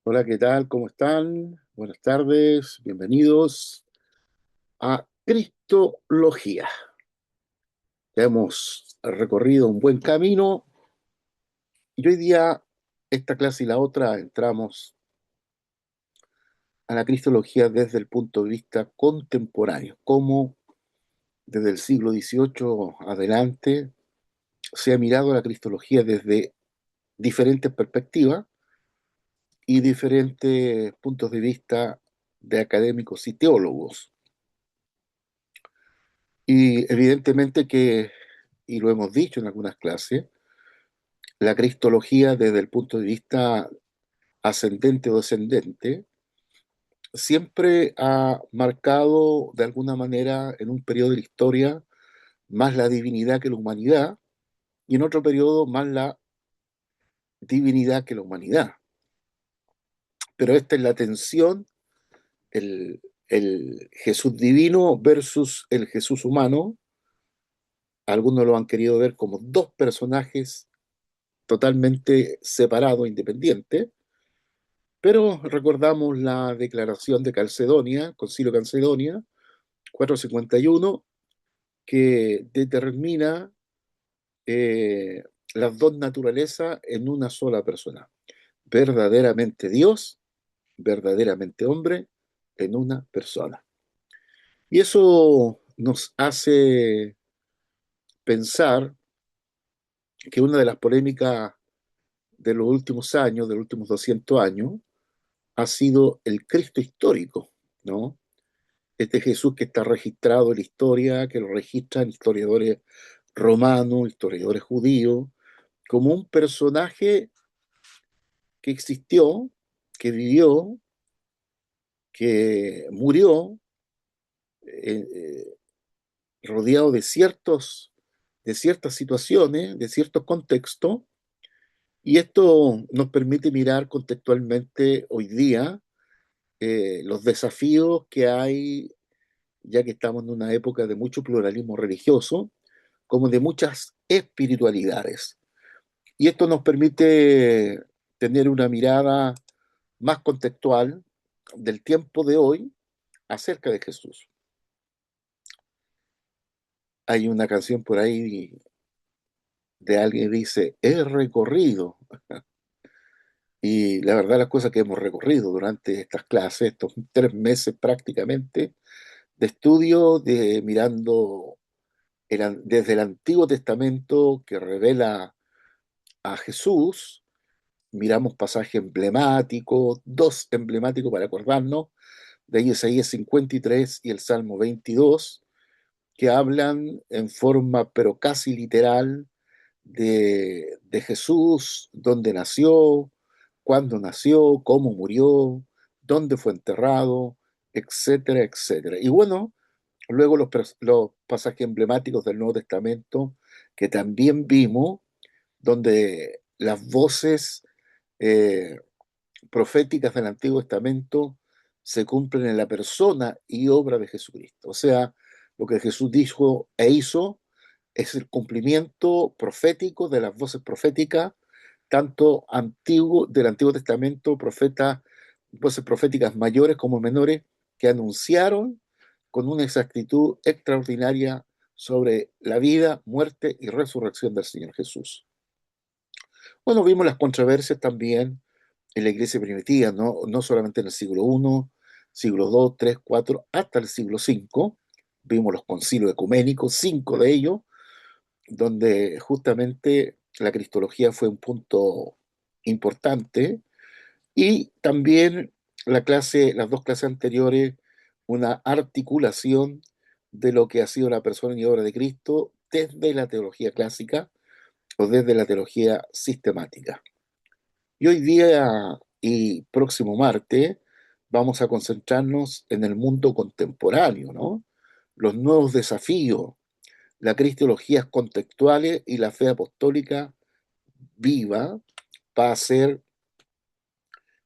Hola, ¿qué tal? ¿Cómo están? Buenas tardes, bienvenidos a Cristología. Ya hemos recorrido un buen camino y hoy día, esta clase y la otra, entramos a la Cristología desde el punto de vista contemporáneo, cómo desde el siglo XVIII adelante se ha mirado la Cristología desde diferentes perspectivas y diferentes puntos de vista de académicos y teólogos. Y evidentemente que, y lo hemos dicho en algunas clases, la cristología desde el punto de vista ascendente o descendente siempre ha marcado de alguna manera en un periodo de la historia más la divinidad que la humanidad y en otro periodo más la divinidad que la humanidad. Pero esta es la tensión, el Jesús divino versus el Jesús humano. Algunos lo han querido ver como dos personajes totalmente separados, independientes. Pero recordamos la declaración de Calcedonia, Concilio de Calcedonia, 451, que determina eh, las dos naturalezas en una sola persona. Verdaderamente Dios, verdaderamente hombre, en una persona. Y eso nos hace pensar que una de las polémicas de los últimos años, de los últimos 200 años, ha sido el Cristo histórico, ¿no? Este Jesús que está registrado en la historia, que lo registran historiadores romanos, historiadores judíos, como un personaje que existió, que vivió, que murió, eh, eh, rodeado de ciertas situaciones, de ciertos contextos, y esto nos permite mirar contextualmente hoy día los desafíos que hay, ya que estamos en una época de mucho pluralismo religioso, como de muchas espiritualidades. Y esto nos permite tener una mirada más contextual del tiempo de hoy acerca de Jesús. Hay una canción por ahí de alguien que dice, he recorrido. Y la verdad, las cosas que hemos recorrido durante estas clases, estos 3 meses prácticamente de estudio, de mirando desde el Antiguo Testamento que revela a Jesús. Miramos pasajes emblemáticos, dos emblemáticos para acordarnos, de Isaías 53 y el Salmo 22, que hablan en forma pero casi literal de Jesús, dónde nació, cuándo nació, cómo murió, dónde fue enterrado, etcétera, etcétera. Y bueno, luego los pasajes emblemáticos del Nuevo Testamento que también vimos, donde las voces eh, proféticas del Antiguo Testamento se cumplen en la persona y obra de Jesucristo. O sea, lo que Jesús dijo e hizo es el cumplimiento profético de las voces proféticas, tanto del Antiguo Testamento, voces proféticas mayores como menores, que anunciaron con una exactitud extraordinaria sobre la vida, muerte y resurrección del Señor Jesús. Bueno, vimos las controversias también en la iglesia primitiva, no solamente en el siglo I, siglo II, III, IV, hasta el siglo V. Vimos los concilios ecuménicos, 5 de ellos, donde justamente la cristología fue un punto importante, y también las dos clases anteriores, una articulación de lo que ha sido la persona y obra de Cristo desde la teología clásica o desde la teología sistemática. Y hoy día y próximo martes vamos a concentrarnos en el mundo contemporáneo, ¿no? Los nuevos desafíos, las cristologías contextuales y la fe apostólica viva va a ser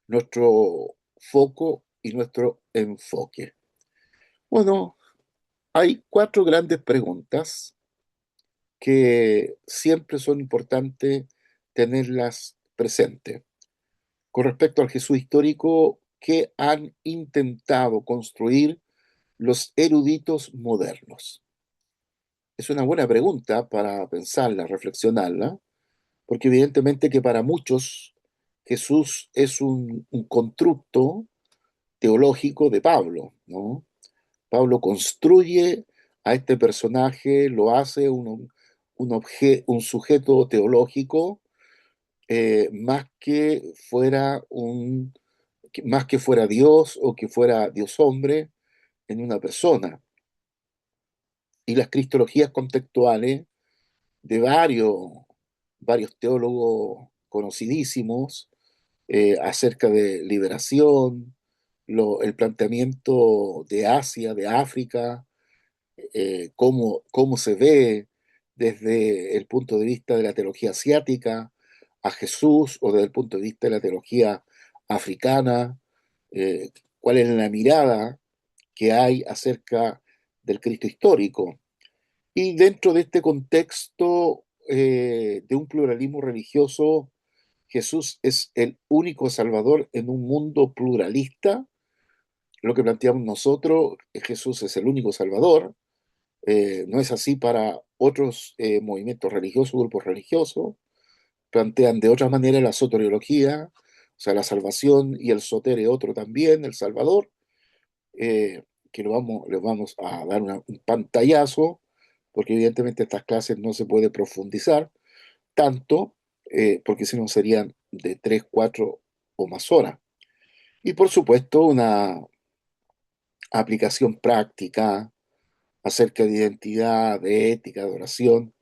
nuestro foco y nuestro enfoque. Bueno, hay 4 grandes preguntas que siempre son importantes tenerlas presentes. con respecto al Jesús histórico que han intentado construir los eruditos modernos? Es una buena pregunta para pensarla, reflexionarla, porque evidentemente que para muchos Jesús es un constructo teológico de Pablo, ¿no? Pablo construye a este personaje, lo hace un sujeto teológico, más que fuera más que fuera Dios o que fuera Dios hombre en una persona. Y las cristologías contextuales de varios teólogos conocidísimos acerca de liberación, el planteamiento de Asia, de África, cómo se ve desde el punto de vista de la teología asiática a Jesús o desde el punto de vista de la teología africana, eh, cuál es la mirada que hay acerca del Cristo histórico. Y dentro de este contexto de un pluralismo religioso, Jesús es el único Salvador en un mundo pluralista. Lo que planteamos nosotros, Jesús es el único Salvador. No es así para otros movimientos religiosos, grupos religiosos. Plantean de otra manera la soteriología, o sea, la salvación, y el sotere otro también, el Salvador, que les vamos a dar un pantallazo, porque evidentemente estas clases no se puede profundizar tanto, porque si no serían de 3, 4 o más horas. Y por supuesto, una aplicación práctica acerca de identidad, de ética, de oración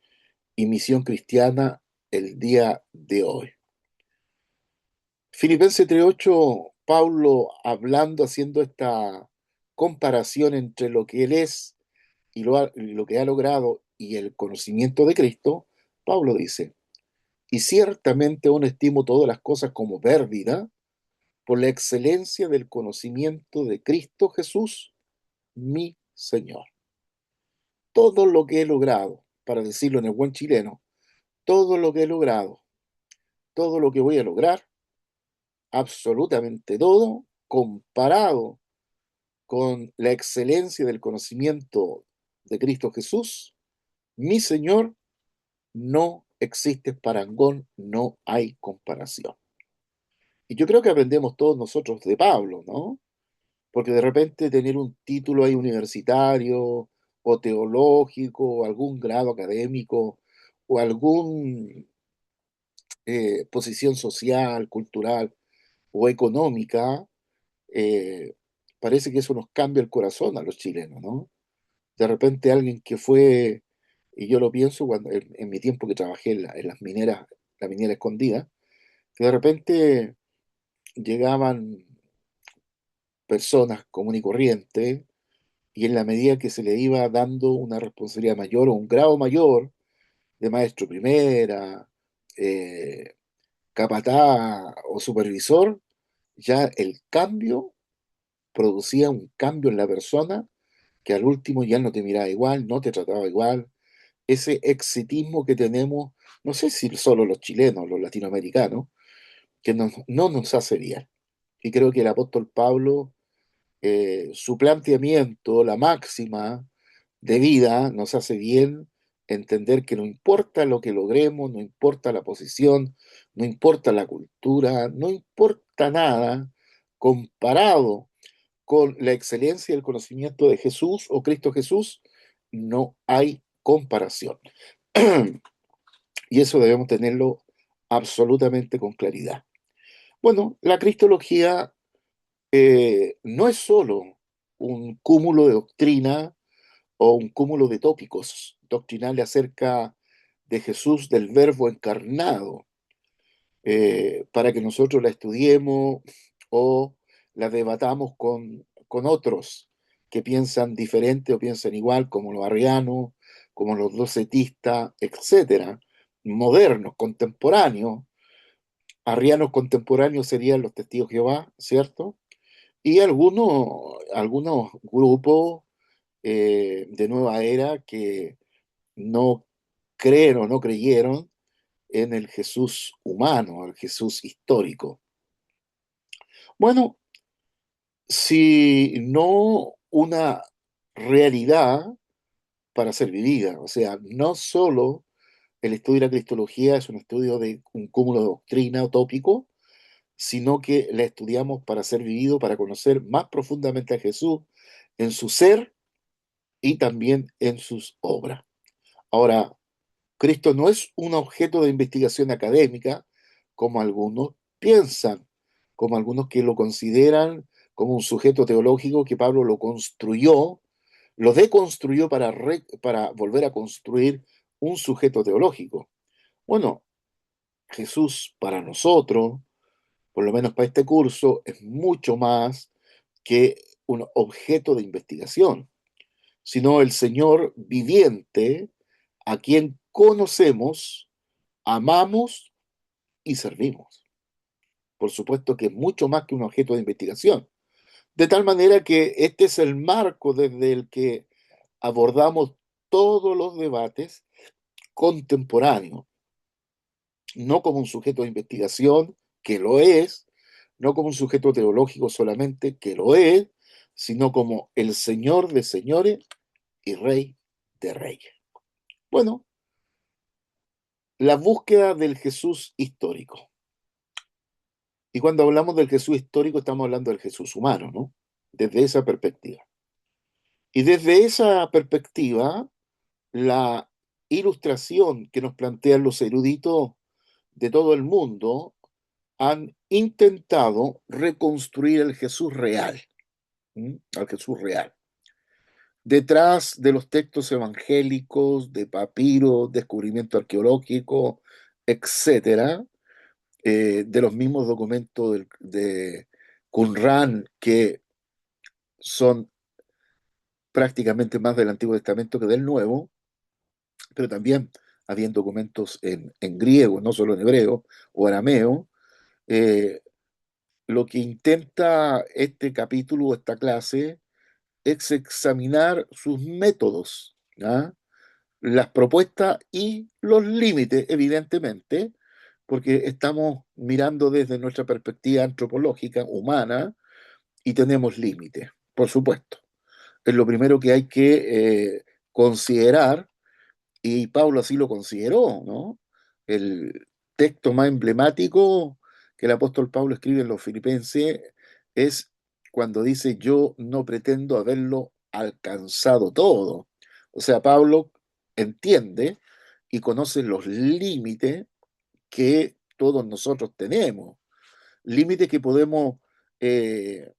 y misión cristiana el día de hoy. Filipenses 3:8, Pablo hablando, haciendo esta comparación entre lo que él es y lo que ha logrado y el conocimiento de Cristo, Pablo dice, y ciertamente aún estimo todas las cosas como pérdida por la excelencia del conocimiento de Cristo Jesús, mi Señor. Todo lo que he logrado, para decirlo en el buen chileno, todo lo que he logrado, todo lo que voy a lograr, absolutamente todo, comparado con la excelencia del conocimiento de Cristo Jesús, mi Señor, no existe parangón, no hay comparación. Y yo creo que aprendemos todos nosotros de Pablo, ¿no? Porque de repente tener un título ahí universitario o teológico o algún grado académico o alguna posición social, cultural o económica, eh, parece que eso nos cambia el corazón a los chilenos, ¿no? De repente alguien que fue, y yo lo pienso cuando en mi tiempo que trabajé en las mineras, la minera escondida, que de repente llegaban personas comunes y corrientes, y en la medida que se le iba dando una responsabilidad mayor o un grado mayor de maestro primera, eh, capataz o supervisor, ya el cambio producía un cambio en la persona que al último ya no te miraba igual, no te trataba igual. Ese exitismo que tenemos, no sé si solo los chilenos, los latinoamericanos, que no nos hace bien. Y creo que el apóstol Pablo, su planteamiento, la máxima de vida, nos hace bien entender que no importa lo que logremos, no importa la posición, no importa la cultura, no importa nada comparado con la excelencia del conocimiento de Jesús o Cristo Jesús, no hay comparación. Y eso debemos tenerlo absolutamente con claridad. Bueno, la cristología no es solo un cúmulo de doctrina o un cúmulo de tópicos doctrinales acerca de Jesús, del Verbo encarnado, para que nosotros la estudiemos o la debatamos con otros que piensan diferente o piensan igual, como los arrianos, como los docetistas, etcétera, modernos, contemporáneos. Arrianos contemporáneos serían los testigos de Jehová, ¿cierto? Y algunos grupos de nueva era que no creen o no creyeron en el Jesús humano, el Jesús histórico. Bueno, si no una realidad para ser vivida, o sea, no solo el estudio de la cristología es un estudio de un cúmulo de doctrina o tópico, sino que la estudiamos para ser vivido, para conocer más profundamente a Jesús en su ser y también en sus obras. Ahora, Cristo no es un objeto de investigación académica, como algunos piensan, como algunos que lo consideran como un sujeto teológico que Pablo lo construyó, lo deconstruyó para volver a construir un sujeto teológico. Bueno, Jesús para nosotros, por lo menos para este curso, es mucho más que un objeto de investigación, sino el Señor viviente a quien conocemos, amamos y servimos. Por supuesto que es mucho más que un objeto de investigación. De tal manera que este es el marco desde el que abordamos todos los debates contemporáneos, no como un sujeto de investigación, que lo es, no como un sujeto teológico solamente, que lo es, sino como el Señor de señores y Rey de reyes. Bueno, la búsqueda del Jesús histórico. Y cuando hablamos del Jesús histórico, estamos hablando del Jesús humano, ¿no? Desde esa perspectiva. Y desde esa perspectiva, la ilustración que nos plantean los eruditos de todo el mundo han intentado reconstruir el Jesús real, ¿m? Al Jesús real. Detrás de los textos evangélicos, de papiros, descubrimiento arqueológico, etcétera, de los mismos documentos de Qumran que son prácticamente más del Antiguo Testamento que del Nuevo, pero también habían documentos en griego, no solo en hebreo o arameo. Eh, lo que intenta este capítulo, esta clase, es examinar sus métodos, ¿ya? Las propuestas y los límites, evidentemente, porque estamos mirando desde nuestra perspectiva antropológica, humana, y tenemos límites, por supuesto. Es lo primero que hay que considerar, y Pablo así lo consideró, ¿no? El texto más emblemático que el apóstol Pablo escribe en los Filipenses es cuando dice, yo no pretendo haberlo alcanzado todo. O sea, Pablo entiende y conoce los límites que todos nosotros tenemos, límites que podemos eh,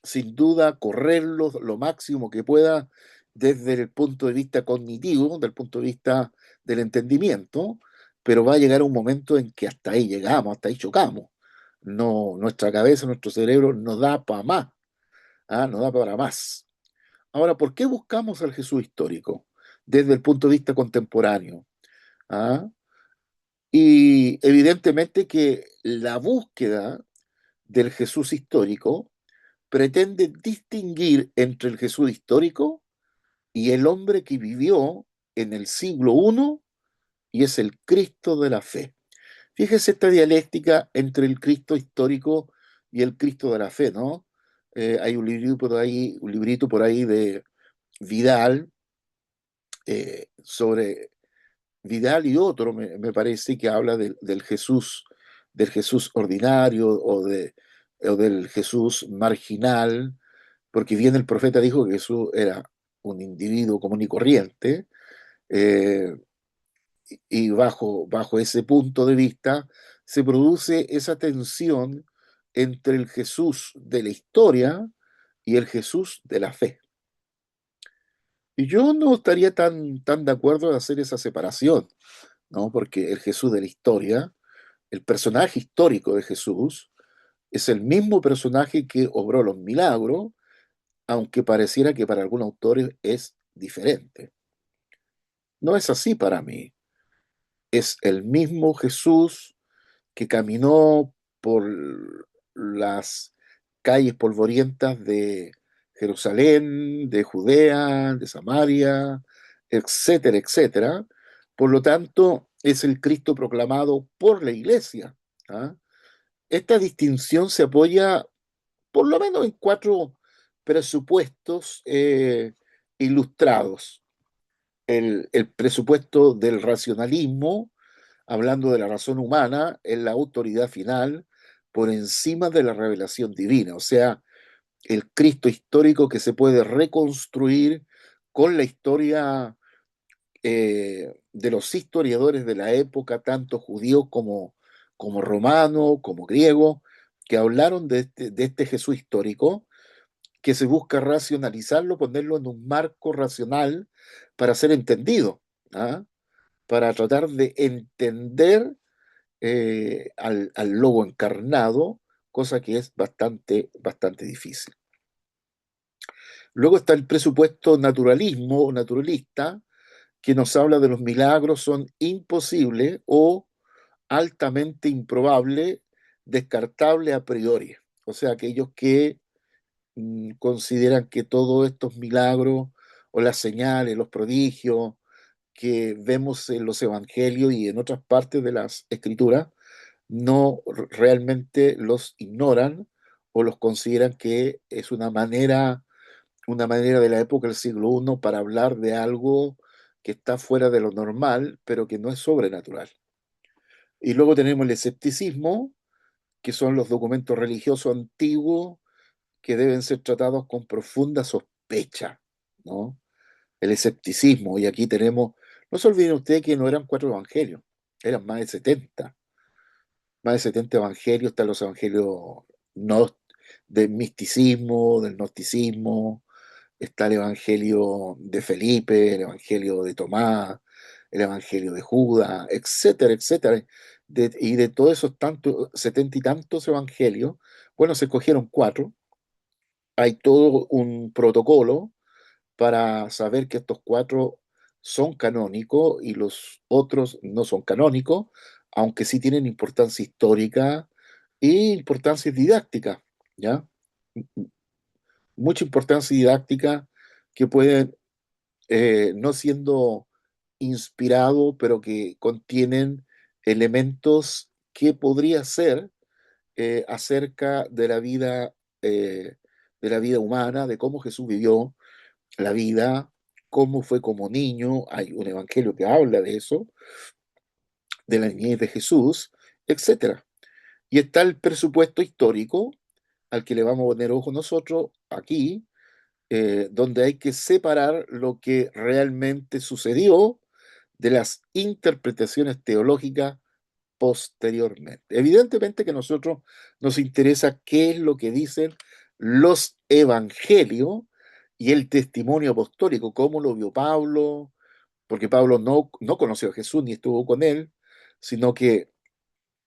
sin duda correrlos lo máximo que pueda desde el punto de vista cognitivo, del punto de vista del entendimiento, pero va a llegar un momento en que hasta ahí llegamos, hasta ahí chocamos. No, nuestra cabeza, nuestro cerebro no da para más, ¿ah? No da para más. Ahora, ¿por qué buscamos al Jesús histórico desde el punto de vista contemporáneo? ¿Ah? Y evidentemente que la búsqueda del Jesús histórico pretende distinguir entre el Jesús histórico y el hombre que vivió en el siglo I y es el Cristo de la fe. Fíjese esta dialéctica entre el Cristo histórico y el Cristo de la fe, ¿no? Hay un librito por ahí de Vidal, sobre Vidal y otro, me parece, que habla del Jesús ordinario o del Jesús marginal, porque bien el profeta dijo que Jesús era un individuo común y corriente, eh, y bajo ese punto de vista se produce esa tensión entre el Jesús de la historia y el Jesús de la fe. Y yo no estaría tan de acuerdo en hacer esa separación, ¿no? Porque el Jesús de la historia, el personaje histórico de Jesús, es el mismo personaje que obró los milagros, aunque pareciera que para algunos autores es diferente. No es así para mí. Es el mismo Jesús que caminó por las calles polvorientas de Jerusalén, de Judea, de Samaria, etcétera, etcétera. Por lo tanto, es el Cristo proclamado por la iglesia. ¿Ah? Esta distinción se apoya por lo menos en cuatro presupuestos ilustrados. El presupuesto del racionalismo, hablando de la razón humana, es la autoridad final por encima de la revelación divina, o sea, el Cristo histórico que se puede reconstruir con la historia de los historiadores de la época, tanto judíos como romanos, como griegos, que hablaron de este Jesús histórico, que se busca racionalizarlo, ponerlo en un marco racional para ser entendido, ¿ah? Para tratar de entender al lobo encarnado, cosa que es bastante difícil. Luego está el presupuesto naturalismo o naturalista, que nos habla de los milagros son imposibles o altamente improbables, descartables a priori. O sea, aquellos que consideran que todos estos milagros o las señales, los prodigios que vemos en los evangelios y en otras partes de las escrituras, no realmente los ignoran o los consideran que es una manera de la época del siglo I para hablar de algo que está fuera de lo normal, pero que no es sobrenatural. Y luego tenemos el escepticismo, que son los documentos religiosos antiguos que deben ser tratados con profunda sospecha, ¿no? El escepticismo, y aquí tenemos, no se olviden ustedes que no eran cuatro evangelios, eran más de 70 evangelios, están los evangelios no, del misticismo, del gnosticismo, está el evangelio de Felipe, el evangelio de Tomás, el evangelio de Judas, etcétera, etcétera. Y de todos esos tantos, 70 y tantos evangelios, bueno, se escogieron cuatro. Hay todo un protocolo para saber que estos cuatro son canónicos y los otros no son canónicos, aunque sí tienen importancia histórica e importancia didáctica, ¿ya? Mucha importancia didáctica que pueden, no siendo inspirado, pero que contienen elementos que podría ser acerca eh, de la vida humana, de cómo Jesús vivió la vida, cómo fue como niño, hay un evangelio que habla de eso, de la niñez de Jesús, etcétera. Y está el presupuesto histórico al que le vamos a poner ojo nosotros aquí, donde hay que separar lo que realmente sucedió de las interpretaciones teológicas posteriormente. Evidentemente que a nosotros nos interesa qué es lo que dicen los evangelios y el testimonio apostólico, cómo lo vio Pablo, porque Pablo no conoció a Jesús ni estuvo con él, sino que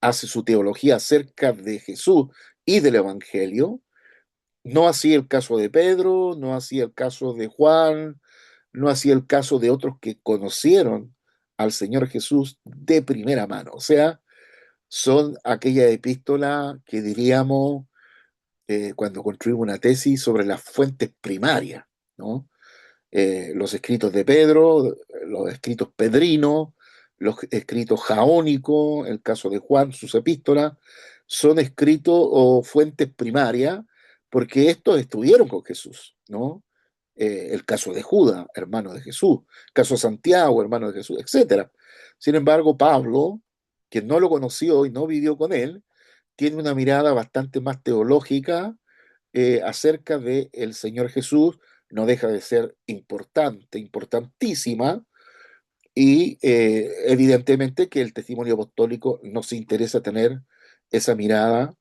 hace su teología acerca de Jesús y del evangelio. No así el caso de Pedro, no así el caso de Juan, no así el caso de otros que conocieron al Señor Jesús de primera mano. O sea, son aquella epístola que diríamos cuando construimos una tesis sobre las fuentes primarias, ¿no? Los escritos de Pedro, los escritos pedrinos, los escritos jaónicos, el caso de Juan, sus epístolas, son escritos o fuentes primarias porque estos estuvieron con Jesús, ¿no? El caso de Judas, hermano de Jesús, el caso de Santiago, hermano de Jesús, etcétera. Sin embargo, Pablo, que no lo conoció y no vivió con él, tiene una mirada bastante más teológica acerca de el Señor Jesús, no deja de ser importante, importantísima, y evidentemente que el testimonio apostólico nos interesa tener esa mirada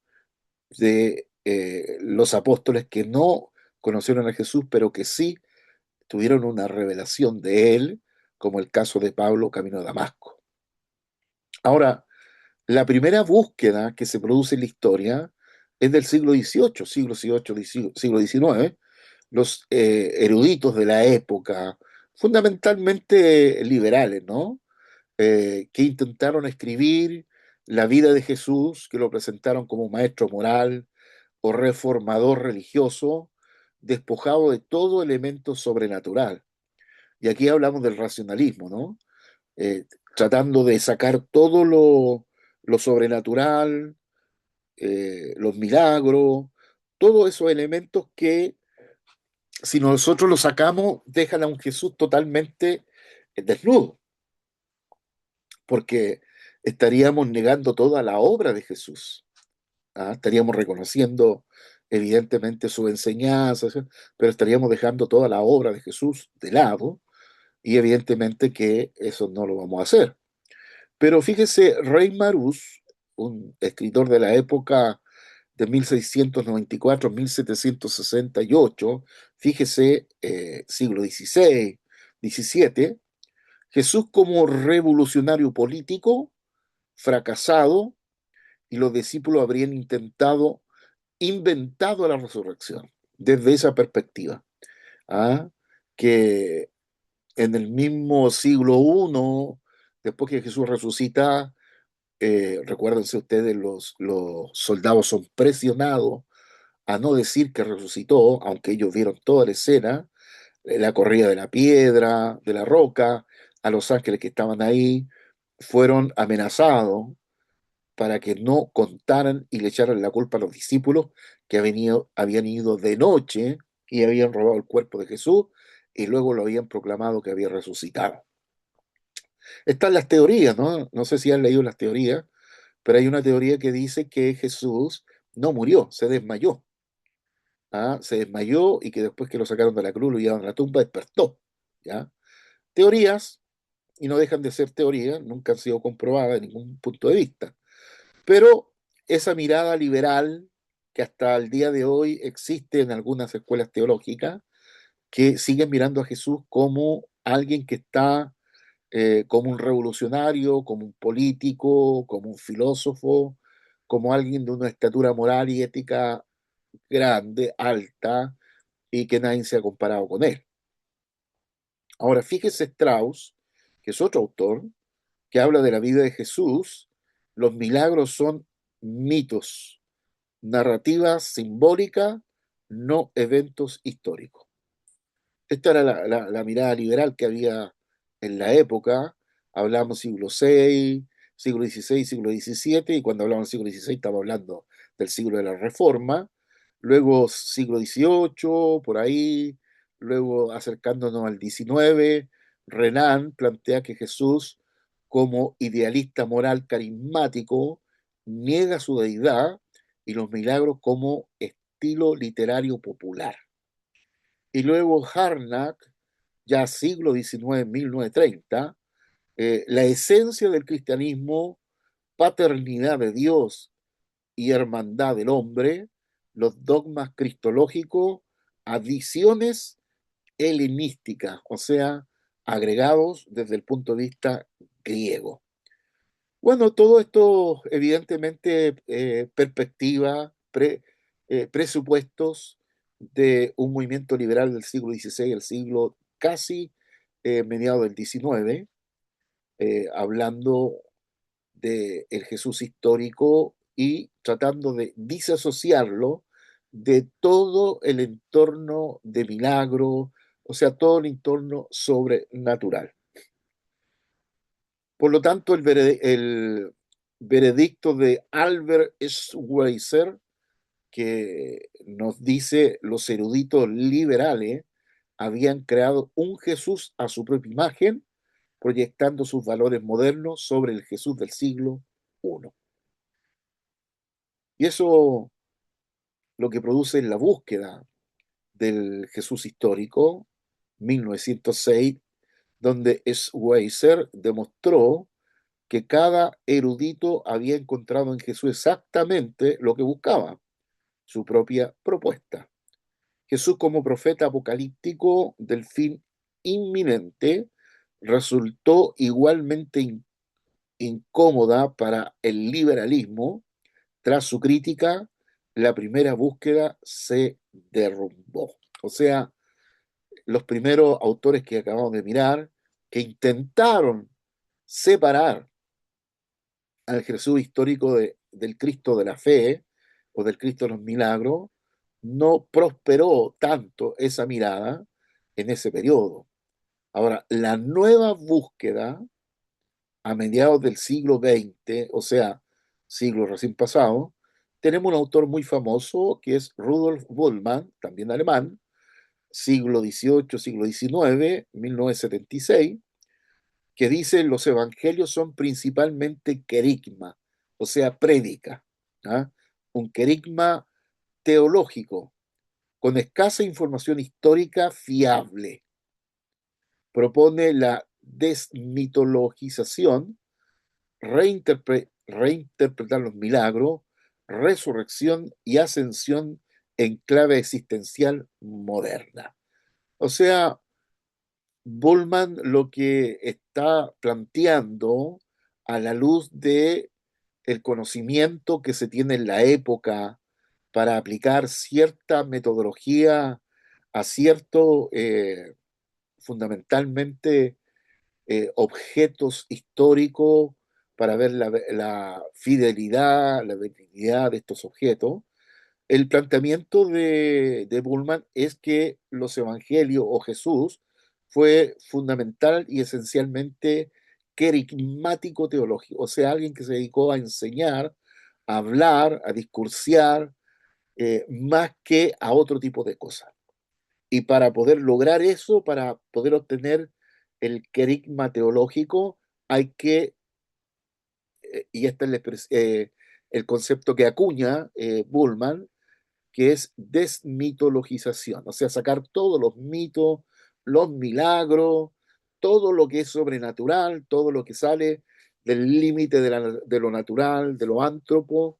de los apóstoles que no conocieron a Jesús, pero que sí tuvieron una revelación de él, como el caso de Pablo camino a Damasco. Ahora, la primera búsqueda que se produce en la historia es del siglo XIX. Los eruditos de la época, fundamentalmente liberales, ¿no? Que intentaron escribir la vida de Jesús, que lo presentaron como maestro moral o reformador religioso, despojado de todo elemento sobrenatural. Y aquí hablamos del racionalismo, ¿no? Eh, Tratando de sacar todo lo sobrenatural, los milagros, todos esos elementos que, si nosotros los sacamos, dejan a un Jesús totalmente desnudo, porque estaríamos negando toda la obra de Jesús. ¿Ah? Estaríamos reconociendo evidentemente su enseñanza, ¿sí? Pero estaríamos dejando toda la obra de Jesús de lado y evidentemente que eso no lo vamos a hacer. Pero fíjese, Rey Marús, un escritor de la época de 1694 a 1768, fíjese, siglo XVI, XVII, Jesús como revolucionario político, fracasado, y los discípulos habrían inventado la resurrección desde esa perspectiva. ¿Ah? Que en el mismo siglo I, después que Jesús resucita, recuérdense ustedes, los soldados son presionados a no decir que resucitó, aunque ellos vieron toda la escena, la corrida de la piedra, de la roca, a los ángeles que estaban ahí, fueron amenazados para que no contaran y le echaran la culpa a los discípulos que habían ido de noche y habían robado el cuerpo de Jesús y luego lo habían proclamado que había resucitado. Están las teorías, ¿no? No sé si han leído las teorías, pero hay una teoría que dice que Jesús no murió, se desmayó. ¿Ah? Se desmayó y que después que lo sacaron de la cruz, lo llevaron a la tumba, despertó. ¿Ya? Teorías, y no dejan de ser teorías, nunca han sido comprobadas de ningún punto de vista. Pero esa mirada liberal que hasta el día de hoy existe en algunas escuelas teológicas, que siguen mirando a Jesús como alguien que está como un revolucionario, como un político, como un filósofo, como alguien de una estatura moral y ética grande, alta, y que nadie se ha comparado con él. Ahora, fíjese Strauss, que es otro autor, que habla de la vida de Jesús, los milagros son mitos, narrativa simbólica, no eventos históricos. Esta era la mirada liberal que había en la época. Hablamos siglo VI, siglo XVI, siglo XVII, y cuando hablamos del siglo XVI estamos hablando del siglo de la Reforma, luego siglo XVIII, por ahí, luego acercándonos al XIX, Renan plantea que Jesús, como idealista moral carismático, niega su deidad y los milagros como estilo literario popular. Y luego Harnack, ya siglo XIX, 1930, la esencia del cristianismo, paternidad de Dios y hermandad del hombre, los dogmas cristológicos, adiciones helenísticas, o sea, agregados desde el punto de vista griego. Bueno, todo esto evidentemente perspectiva, presupuestos de un movimiento liberal del siglo XVI, el siglo casi mediado del XIX, hablando del Jesús histórico y tratando de disasociarlo de todo el entorno de milagro, o sea, todo el entorno sobrenatural. Por lo tanto, el veredicto de Albert Schweitzer, que nos dice los eruditos liberales habían creado un Jesús a su propia imagen, proyectando sus valores modernos sobre el Jesús del siglo I. Y eso lo que produce es la búsqueda del Jesús histórico, 1906, donde Schweitzer demostró que cada erudito había encontrado en Jesús exactamente lo que buscaba, su propia propuesta. Jesús como profeta apocalíptico del fin inminente resultó igualmente incómoda para el liberalismo. Tras su crítica, la primera búsqueda se derrumbó. O sea, los primeros autores que acabamos de mirar, que intentaron separar al Jesús histórico del Cristo de la fe o del Cristo de los milagros, no prosperó tanto esa mirada en ese periodo. Ahora, la nueva búsqueda a mediados del siglo XX, o sea, siglo recién pasado, tenemos un autor muy famoso que es Rudolf Bultmann, también alemán, siglo XVIII, siglo XIX, 1976, que dice los evangelios son principalmente querigma, o sea, prédica, ¿ah? Un querigma teológico con escasa información histórica fiable. Propone la desmitologización, reinterpretar los milagros, resurrección y ascensión en clave existencial moderna. O sea, Bullman lo que está planteando a la luz de el conocimiento que se tiene en la época para aplicar cierta metodología a cierto, fundamentalmente, objetos históricos para ver la fidelidad, la veracidad de estos objetos. El planteamiento de Bullman es que los evangelios o Jesús fue fundamental y esencialmente querigmático teológico, o sea, alguien que se dedicó a enseñar, a hablar, a discursiar, más que a otro tipo de cosas. Y para poder lograr eso, para poder obtener el querigma teológico, hay que, y este es el concepto que acuña Bullman, que es desmitologización, o sea, sacar todos los mitos, los milagros, todo lo que es sobrenatural, todo lo que sale del límite de lo natural, de lo antropo,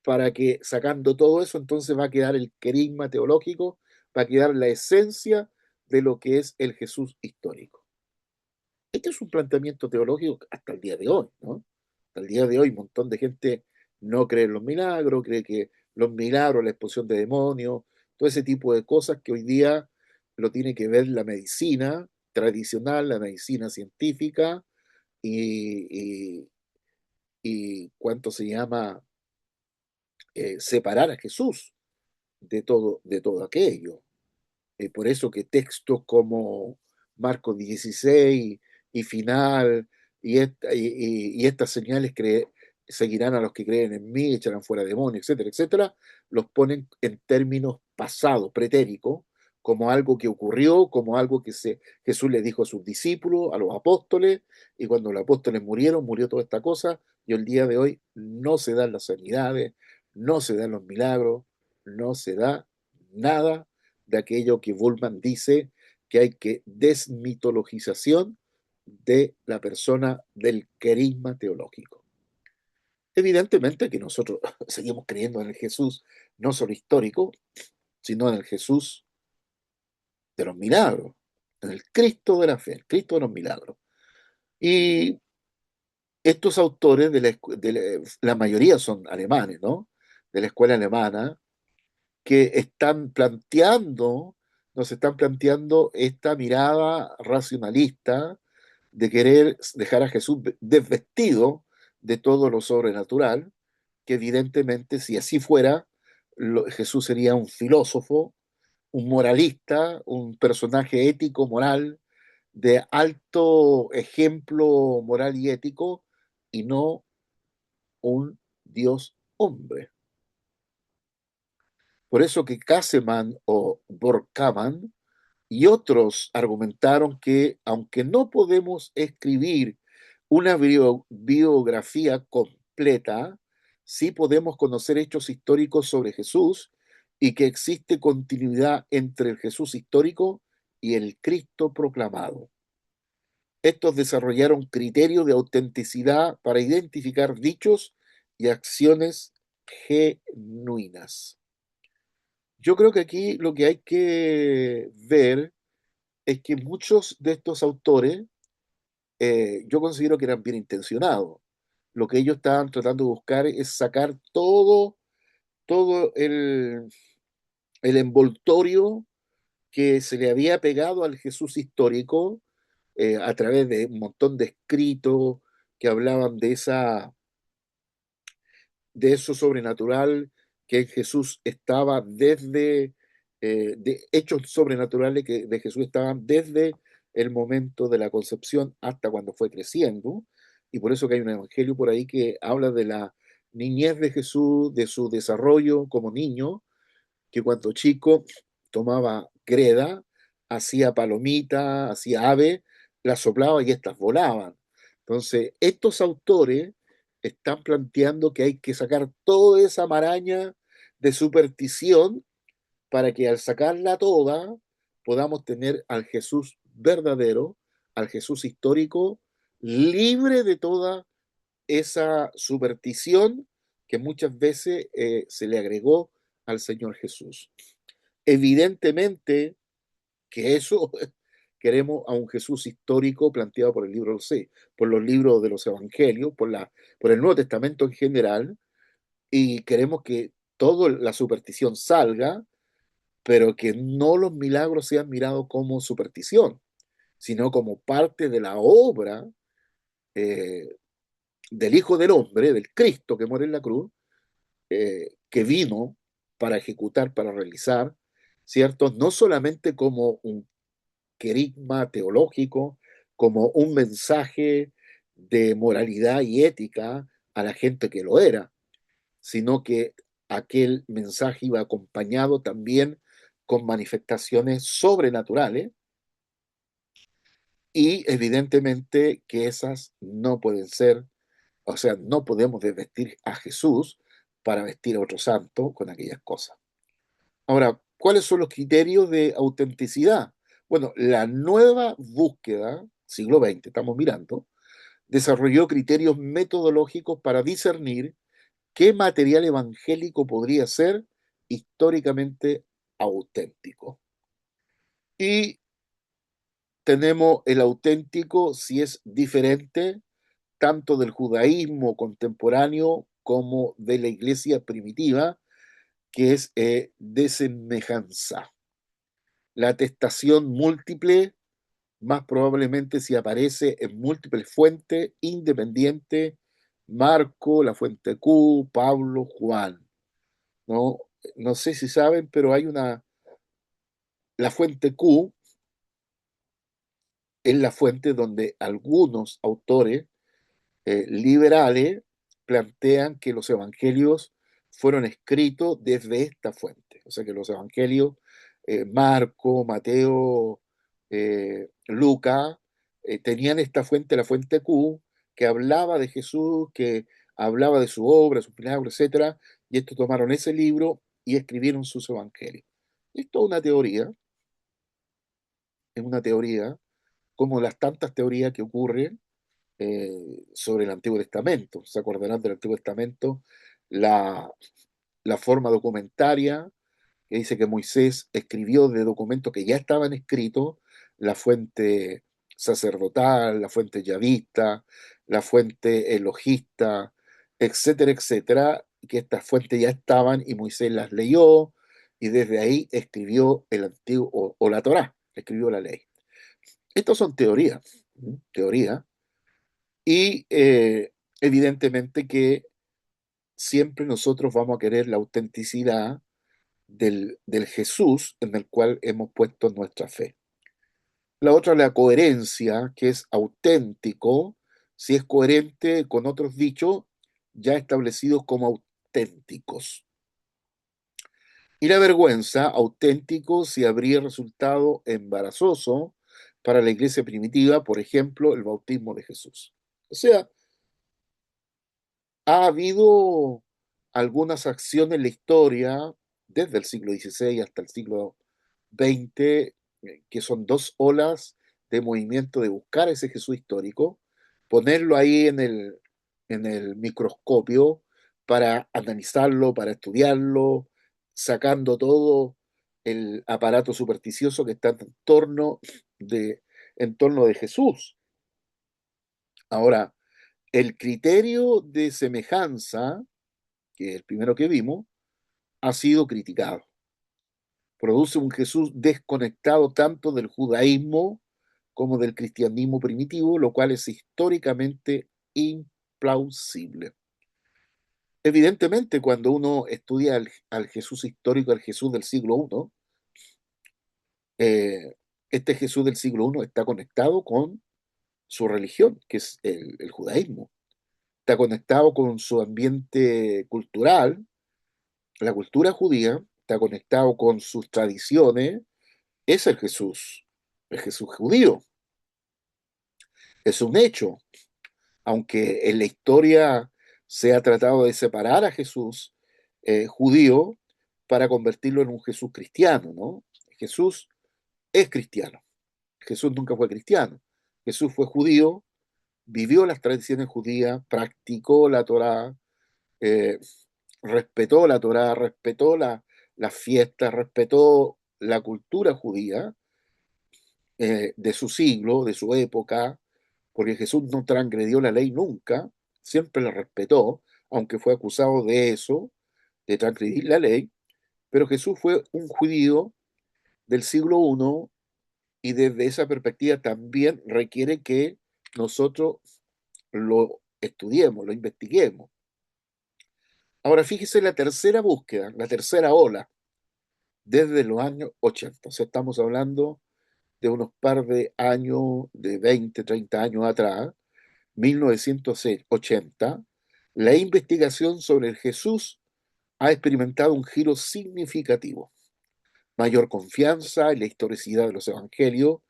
para que sacando todo eso, entonces va a quedar el querigma teológico, va a quedar la esencia de lo que es el Jesús histórico. Este es un planteamiento teológico hasta el día de hoy, ¿no? Hasta el día de hoy un montón de gente no cree en los milagros, cree que los milagros, la expulsión de demonios, todo ese tipo de cosas que hoy día lo tiene que ver la medicina tradicional, la medicina científica y, y cuánto se llama separar a Jesús de todo aquello. Por eso que textos como Marcos 16 y final y estas señales seguirán a los que creen en mí, echarán fuera demonios, etcétera, etcétera, los ponen en términos pasados, pretéricos, como algo que ocurrió, como algo que Jesús le dijo a sus discípulos, a los apóstoles, y cuando los apóstoles murieron, murió toda esta cosa, y el día de hoy no se dan las sanidades, no se dan los milagros, no se da nada de aquello que Bullman dice que hay que desmitologización de la persona del querigma teológico. Evidentemente que nosotros seguimos creyendo en el Jesús no solo histórico, sino en el Jesús de los milagros, en el Cristo de la fe, el Cristo de los milagros. Y estos autores, la mayoría son alemanes, ¿no? De la escuela alemana, que nos están planteando esta mirada racionalista de querer dejar a Jesús desvestido de todo lo sobrenatural, que evidentemente si así fuera, Jesús sería un filósofo, un moralista, un personaje ético, moral, de alto ejemplo moral y ético, y no un Dios hombre. Por eso que Kasseman o Borkaman y otros argumentaron que, aunque no podemos escribir una biografía completa, sí podemos conocer hechos históricos sobre Jesús y que existe continuidad entre el Jesús histórico y el Cristo proclamado. Estos desarrollaron criterios de autenticidad para identificar dichos y acciones genuinas. Yo creo que aquí lo que hay que ver es que muchos de estos autores, yo considero que eran bien intencionados. Lo que ellos estaban tratando de buscar es sacar todo el envoltorio que se le había pegado al Jesús histórico a través de un montón de escritos que hablaban de eso sobrenatural que en Jesús estaba de hechos sobrenaturales que de Jesús estaban desde el momento de la concepción hasta cuando fue creciendo, y por eso que hay un evangelio por ahí que habla niñez de Jesús, de su desarrollo como niño, que cuando chico tomaba greda, hacía palomita, hacía ave, las soplaba y estas volaban. Entonces, estos autores están planteando que hay que sacar toda esa maraña de superstición para que al sacarla toda podamos tener al Jesús verdadero, al Jesús histórico, libre de toda esa superstición que muchas veces se le agregó al Señor Jesús. Evidentemente que eso queremos a un Jesús histórico planteado por el libro C, por los libros de los evangelios, por el Nuevo Testamento en general, y queremos que toda la superstición salga, pero que no los milagros sean mirados como superstición, sino como parte de la obra eh, del Hijo del Hombre, del Cristo que muere en la cruz, que vino para ejecutar, para realizar, ¿cierto? No solamente como un querigma teológico, como un mensaje de moralidad y ética a la gente que lo era, sino que aquel mensaje iba acompañado también con manifestaciones sobrenaturales y evidentemente que esas no pueden ser, o sea, no podemos desvestir a Jesús para vestir a otro santo con aquellas cosas. Ahora, ¿cuáles son los criterios de autenticidad? Bueno, la nueva búsqueda, siglo XX, estamos mirando, desarrolló criterios metodológicos para discernir qué material evangélico podría ser históricamente auténtico. Y tenemos el auténtico si es diferente tanto del judaísmo contemporáneo como de la iglesia primitiva, que es de semejanza. La atestación múltiple, más probablemente si aparece en múltiples fuentes independientes, Marco, la fuente Q, Pablo, Juan. ¿No? No sé si saben, pero la fuente Q es la fuente donde algunos autores liberales plantean que los evangelios fueron escritos desde esta fuente. O sea que los evangelios, Marco, Mateo, Lucas, tenían esta fuente, la fuente Q, que hablaba de Jesús, que hablaba de su obra, sus milagros, etcétera, y estos tomaron ese libro y escribieron sus evangelios. Esto es una teoría, como las tantas teorías que ocurren sobre el Antiguo Testamento. Se acordarán del Antiguo Testamento la, la forma documentaria que dice que Moisés escribió de documentos que ya estaban escritos, la fuente sacerdotal, la fuente yavista, la fuente elogista, etcétera, etcétera, que estas fuentes ya estaban y Moisés las leyó y desde ahí escribió el antiguo o la Torá, escribió la ley. Estas son teorías, teorías, y evidentemente que siempre nosotros vamos a querer la autenticidad del Jesús en el cual hemos puesto nuestra fe. La otra, la coherencia, que es auténtico, si es coherente con otros dichos ya establecidos como auténticos. Y la vergüenza, auténtico, si habría resultado embarazoso para la iglesia primitiva, por ejemplo, el bautismo de Jesús. O sea, ha habido algunas acciones en la historia, desde el siglo XVI hasta el siglo XX, que son dos olas de movimiento de buscar ese Jesús histórico, ponerlo ahí en el microscopio para analizarlo, para estudiarlo, sacando todo el aparato supersticioso que está en torno de Jesús. Ahora, el criterio de semejanza, que es el primero que vimos, ha sido criticado. Produce un Jesús desconectado tanto del judaísmo como del cristianismo primitivo, lo cual es históricamente implausible. Evidentemente, cuando uno estudia al Jesús histórico, al Jesús del siglo I, este Jesús del siglo I está conectado con su religión, que es el judaísmo. está conectado con su ambiente cultural, la cultura judía, está conectado con sus tradiciones, es el Jesús judío, es un hecho, aunque en la historia se ha tratado de separar a Jesús judío para convertirlo en un Jesús cristiano, ¿no? Jesús es cristiano, Jesús nunca fue cristiano, Jesús fue judío, vivió las tradiciones judías, practicó la Torá, eh, respetó la Torá, respetó las fiestas, respetó la cultura judía de su siglo, de su época, porque Jesús no transgredió la ley nunca, siempre la respetó, aunque fue acusado de eso, de transgredir la ley, pero Jesús fue un judío del siglo I y desde esa perspectiva también requiere que nosotros lo estudiemos, lo investiguemos. Ahora fíjese la tercera búsqueda, la tercera ola, desde los años 80. O sea, estamos hablando de unos par de años, de 20, 30 años atrás, 1980, la investigación sobre el Jesús ha experimentado un giro significativo. Mayor confianza en la historicidad de los evangelios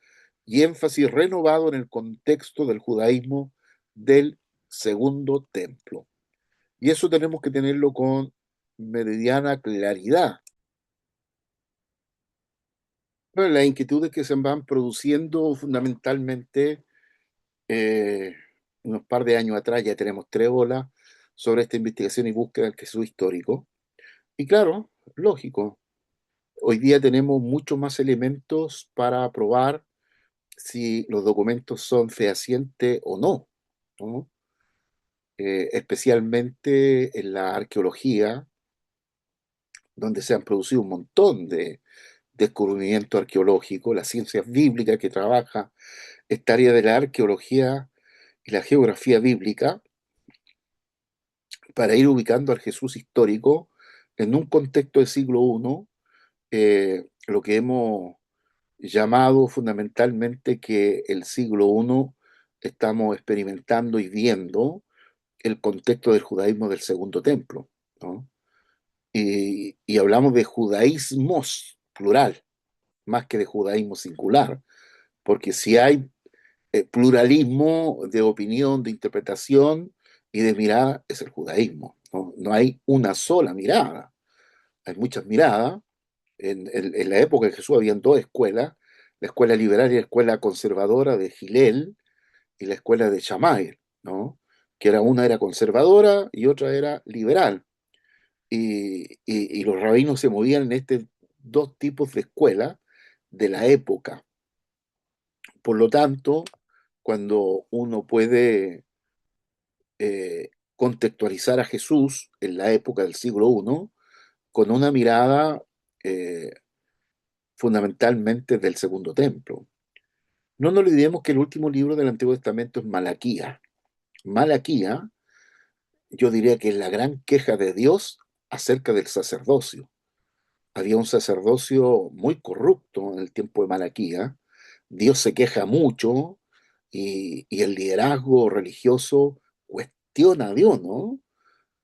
y énfasis renovado en el contexto del judaísmo del segundo templo. Y eso tenemos que tenerlo con meridiana claridad. Bueno, las inquietudes que se van produciendo fundamentalmente eh, unos par de años atrás, ya tenemos tres olas sobre esta investigación y búsqueda del Jesús histórico. Y claro, lógico, hoy día tenemos muchos más elementos para probar si los documentos son fehacientes o no, ¿no? Especialmente en la arqueología, donde se han producido un montón de descubrimientos arqueológicos, la ciencia bíblica que trabaja esta área de la arqueología y la geografía bíblica para ir ubicando al Jesús histórico en un contexto del siglo I, lo que hemos llamado fundamentalmente que el siglo I estamos experimentando y viendo el contexto del judaísmo del segundo templo, ¿no? Y hablamos de judaísmos plural, más que de judaísmo singular, porque si hay pluralismo de opinión, de interpretación y de mirada, es el judaísmo, ¿no? No hay una sola mirada, hay muchas miradas. En la época de Jesús habían dos escuelas, la escuela liberal y la escuela conservadora de Gilel y la escuela de Shammai, ¿no? Que era una era conservadora y otra era liberal. Y los rabinos se movían en estos dos tipos de escuela de la época. Por lo tanto, cuando uno puede contextualizar a Jesús en la época del siglo I con una mirada eh, fundamentalmente del segundo templo. No nos olvidemos que el último libro del Antiguo Testamento es Malaquía. Malaquía, yo diría que es la gran queja de Dios acerca del sacerdocio. Había un sacerdocio muy corrupto en el tiempo de Malaquía. Dios se queja mucho y el liderazgo religioso cuestiona a Dios, ¿no?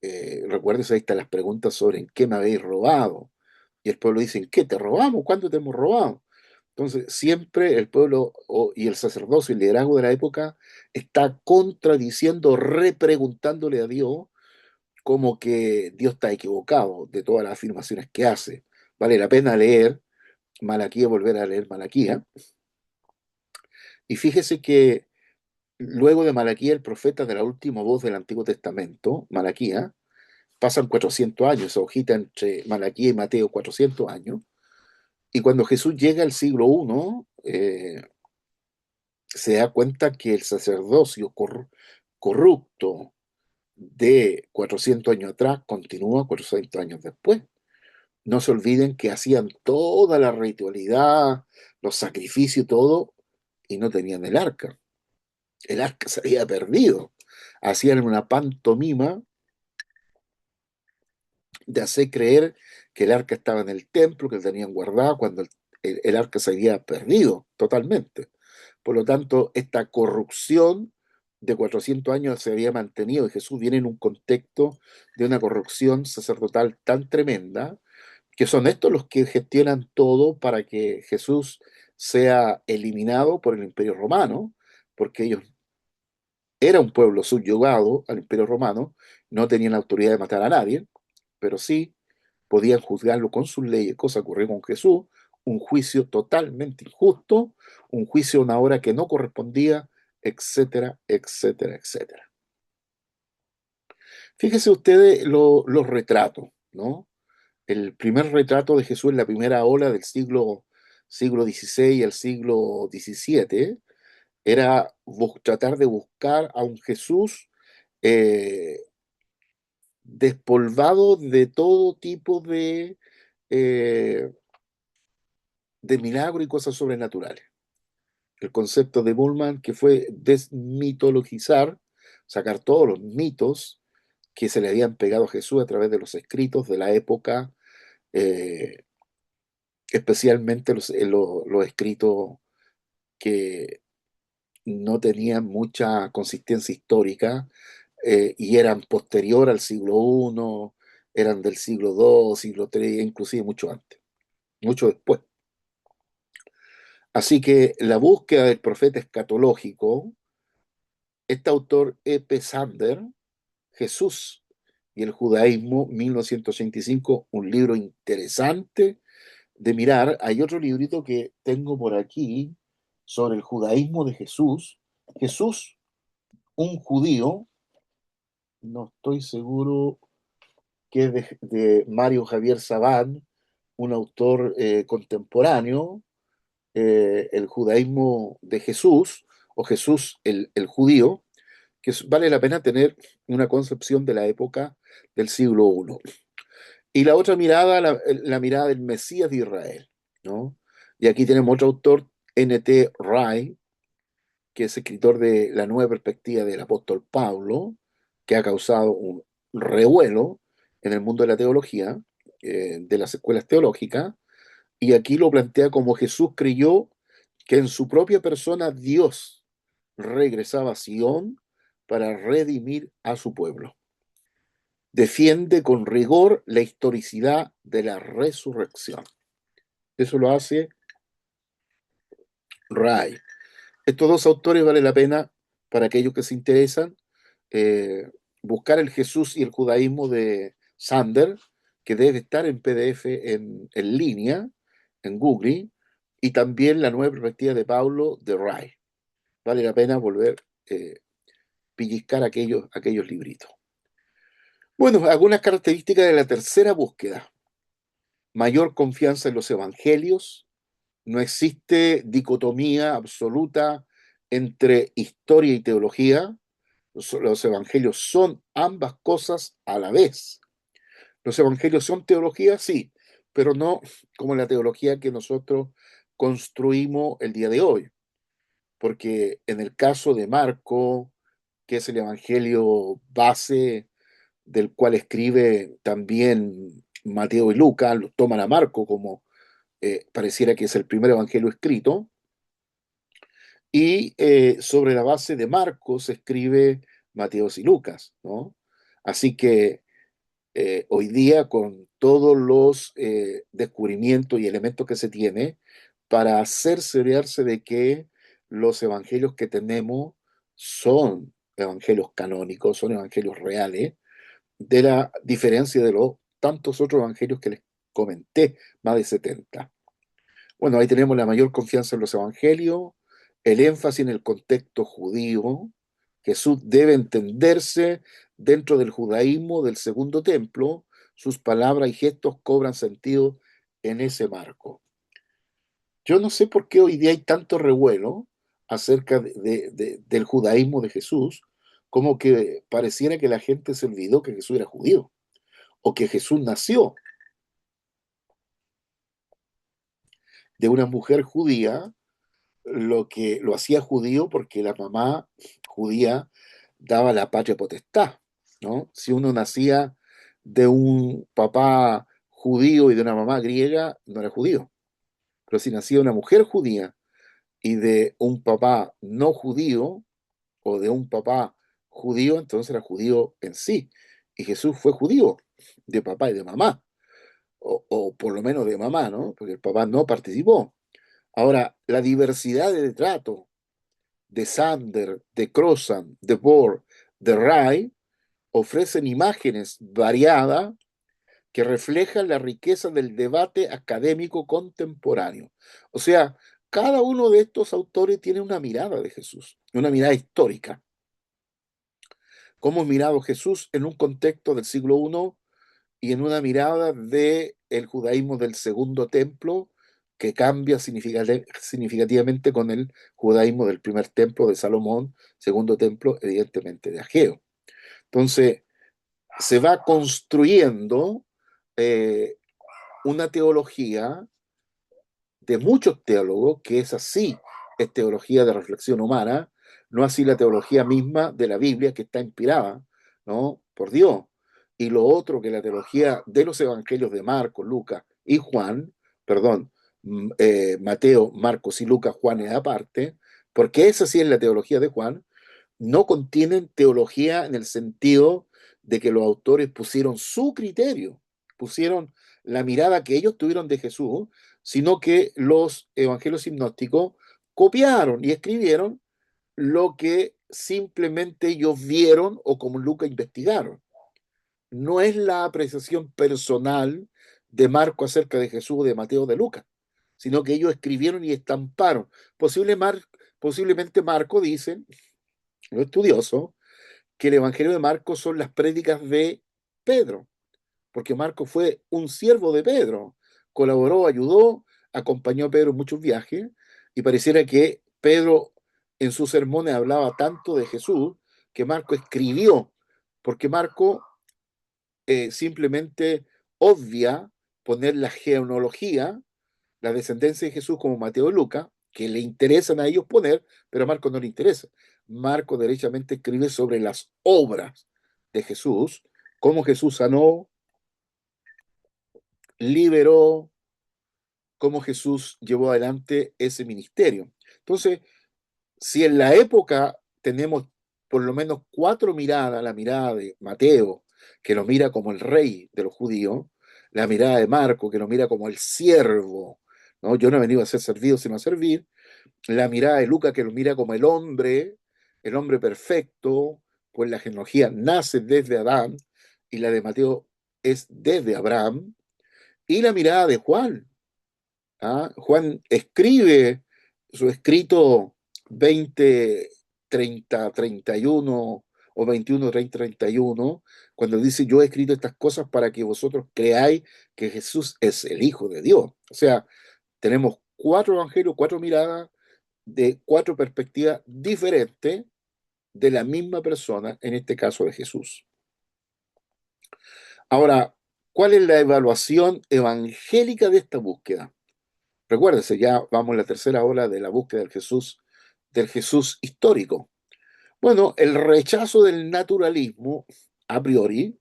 Recuerdes, ahí están las preguntas sobre en qué me habéis robado. Y el pueblo dice, ¿en qué te robamos? ¿Cuándo te hemos robado? Entonces, siempre el pueblo y el sacerdocio, el liderazgo de la época, está contradiciendo, repreguntándole a Dios como que Dios está equivocado de todas las afirmaciones que hace. Vale la pena leer Malaquía, volver a leer Malaquía. Y fíjese que luego de Malaquía, el profeta de la última voz del Antiguo Testamento, Malaquía, pasan 400 años, esa hojita entre Malaquía y Mateo, 400 años. Y cuando Jesús llega al siglo I, se da cuenta que el sacerdocio corrupto de 400 años atrás continúa 400 años después. No se olviden que hacían toda la ritualidad, los sacrificios, todo, y no tenían el arca. El arca se había perdido. Hacían una pantomima de hacer creer que el arca estaba en el templo, que lo tenían guardado, cuando el arca se había perdido totalmente. Por lo tanto, esta corrupción de 400 años se había mantenido, y Jesús viene en un contexto de una corrupción sacerdotal tan tremenda, que son estos los que gestionan todo para que Jesús sea eliminado por el Imperio Romano, porque ellos era un pueblo subyugado al Imperio Romano, no tenían la autoridad de matar a nadie, pero sí podían juzgarlo con sus leyes, cosa ocurrió con Jesús, un juicio totalmente injusto, un juicio a una hora que no correspondía, etcétera, etcétera, etcétera. Fíjense ustedes los retratos, ¿no? El primer retrato de Jesús en la primera ola del siglo XVI al siglo XVII era tratar de buscar a un Jesús eh, despolvado de todo tipo eh, de milagro y cosas sobrenaturales. El concepto de Bullman que fue desmitologizar, sacar todos los mitos que se le habían pegado a Jesús a través de los escritos de la época, eh, especialmente los escritos que no tenían mucha consistencia histórica y eran posterior al siglo I, eran del siglo II, siglo III, inclusive mucho antes, mucho después. Así que la búsqueda del profeta escatológico, este autor E.P. Sander, Jesús y el judaísmo, 1985, un libro interesante de mirar. Hay otro librito que tengo por aquí sobre el judaísmo de Jesús. Jesús, un judío, no estoy seguro que es de Mario Javier Saban, un autor contemporáneo, el judaísmo de Jesús, o Jesús el judío, que vale la pena tener una concepción de la época del siglo I. Y la otra mirada, la mirada del Mesías de Israel, ¿no? Y aquí tenemos otro autor, N.T. Wright, que es escritor de La Nueva Perspectiva del Apóstol Pablo, que ha causado un revuelo en el mundo de la teología, de las escuelas teológicas, y aquí lo plantea como Jesús creyó que en su propia persona Dios regresaba a Sion para redimir a su pueblo. Defiende con rigor la historicidad de la resurrección. Eso lo hace Ray. Estos dos autores vale la pena para aquellos que se interesan eh, buscar el Jesús y el judaísmo de Sander, que debe estar en PDF en línea, en Google, y también la nueva perspectiva de Pablo de Ray. Vale la pena volver pellizcar aquellos libritos. Bueno, algunas características de la tercera búsqueda. Mayor confianza en los evangelios. No existe dicotomía absoluta entre historia y teología. Los evangelios son ambas cosas a la vez. Los evangelios son teología, sí, pero no como la teología que nosotros construimos el día de hoy. Porque en el caso de Marco, que es el evangelio base del cual escribe también Mateo y Lucas, toman a Marco como pareciera que es el primer evangelio escrito, y sobre la base de Marcos escribe Mateo y Lucas, ¿no? Así que hoy día, con todos los descubrimientos y elementos que se tiene, para cerciorarse de que los evangelios que tenemos son evangelios canónicos, son evangelios reales, de la diferencia de los tantos otros evangelios que les comenté, más de 70. Bueno, ahí tenemos la mayor confianza en los evangelios, el énfasis en el contexto judío. Jesús debe entenderse dentro del judaísmo del segundo templo, sus palabras y gestos cobran sentido en ese marco. Yo no sé por qué hoy día hay tanto revuelo acerca del judaísmo de Jesús, como que pareciera que la gente se olvidó que Jesús era judío o que Jesús nació de una mujer judía, lo que lo hacía judío porque la mamá judía daba la patria potestad, ¿no? Si uno nacía de un papá judío y de una mamá griega, no era judío. Pero si nacía una mujer judía y de un papá no judío o de un papá judío, entonces era judío en sí. Y Jesús fue judío de papá y de mamá, o por lo menos de mamá, ¿no? Porque el papá no participó. Ahora, la diversidad de trato de Sander, de Crozan, de Bohr, de Ray, ofrecen imágenes variadas que reflejan la riqueza del debate académico contemporáneo. O sea, cada uno de estos autores tiene una mirada de Jesús, una mirada histórica. ¿Cómo es mirado Jesús en un contexto del siglo I y en una mirada del judaísmo del segundo templo que cambia significativamente con el judaísmo del primer templo de Salomón, segundo templo evidentemente de Ageo? Entonces, se va construyendo eh, una teología de muchos teólogos que es así, es teología de reflexión humana, no así la teología misma de la Biblia que está inspirada, ¿no? Por Dios. Y lo otro que la teología de los evangelios de Marcos, Lucas y Juan, perdón, Mateo, Marcos y Lucas, Juan es aparte, porque esa sí es la teología de Juan, no contienen teología en el sentido de que los autores pusieron su criterio, pusieron la mirada que ellos tuvieron de Jesús, sino que los evangelios sinópticos copiaron y escribieron lo que simplemente ellos vieron o como Lucas investigaron. No es la apreciación personal de Marco acerca de Jesús o de Mateo o de Lucas, sino que ellos escribieron y estamparon. Posiblemente Marco, dicen los estudiosos, que el Evangelio de Marcos son las prédicas de Pedro, porque Marcos fue un siervo de Pedro, colaboró, ayudó, acompañó a Pedro en muchos viajes, y pareciera que Pedro en sus sermones hablaba tanto de Jesús que Marco escribió, porque Marco simplemente obvia poner la genealogía, la descendencia de Jesús como Mateo y Lucas, que le interesan a ellos poner, pero a Marco no le interesa. Marco derechamente escribe sobre las obras de Jesús, cómo Jesús sanó, liberó, cómo Jesús llevó adelante ese ministerio. Entonces, si en la época tenemos por lo menos cuatro miradas, la mirada de Mateo, que lo mira como el rey de los judíos, la mirada de Marco, que lo mira como el siervo, ¿no? Yo no he venido a ser servido, sino a servir, la mirada de Lucas, que lo mira como el hombre perfecto, pues la genealogía nace desde Adán, y la de Mateo es desde Abraham, y la mirada de Juan, ¿ah? Juan escribe su escrito 20, 30, 31 o 21, 30, 31, cuando dice, yo he escrito estas cosas para que vosotros creáis que Jesús es el Hijo de Dios. O sea, tenemos cuatro evangelios, cuatro miradas de cuatro perspectivas diferentes de la misma persona, en este caso de Jesús. Ahora, ¿cuál es la evaluación evangélica de esta búsqueda? Recuérdense, ya vamos en la tercera ola de la búsqueda del Jesús histórico. Bueno, el rechazo del naturalismo, a priori,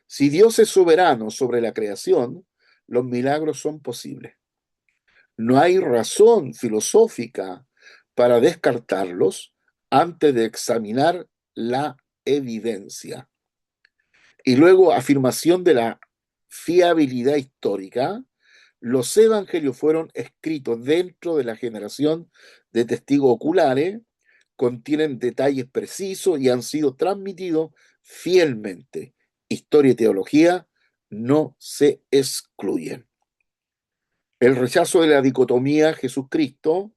si Dios es soberano sobre la creación, los milagros son posibles. No hay razón filosófica para descartarlos antes de examinar la evidencia. Y luego, afirmación de la fiabilidad histórica. Los evangelios fueron escritos dentro de la generación de testigos oculares, contienen detalles precisos y han sido transmitidos fielmente. Historia y teología no se excluyen. El rechazo de la dicotomía Jesús-Cristo,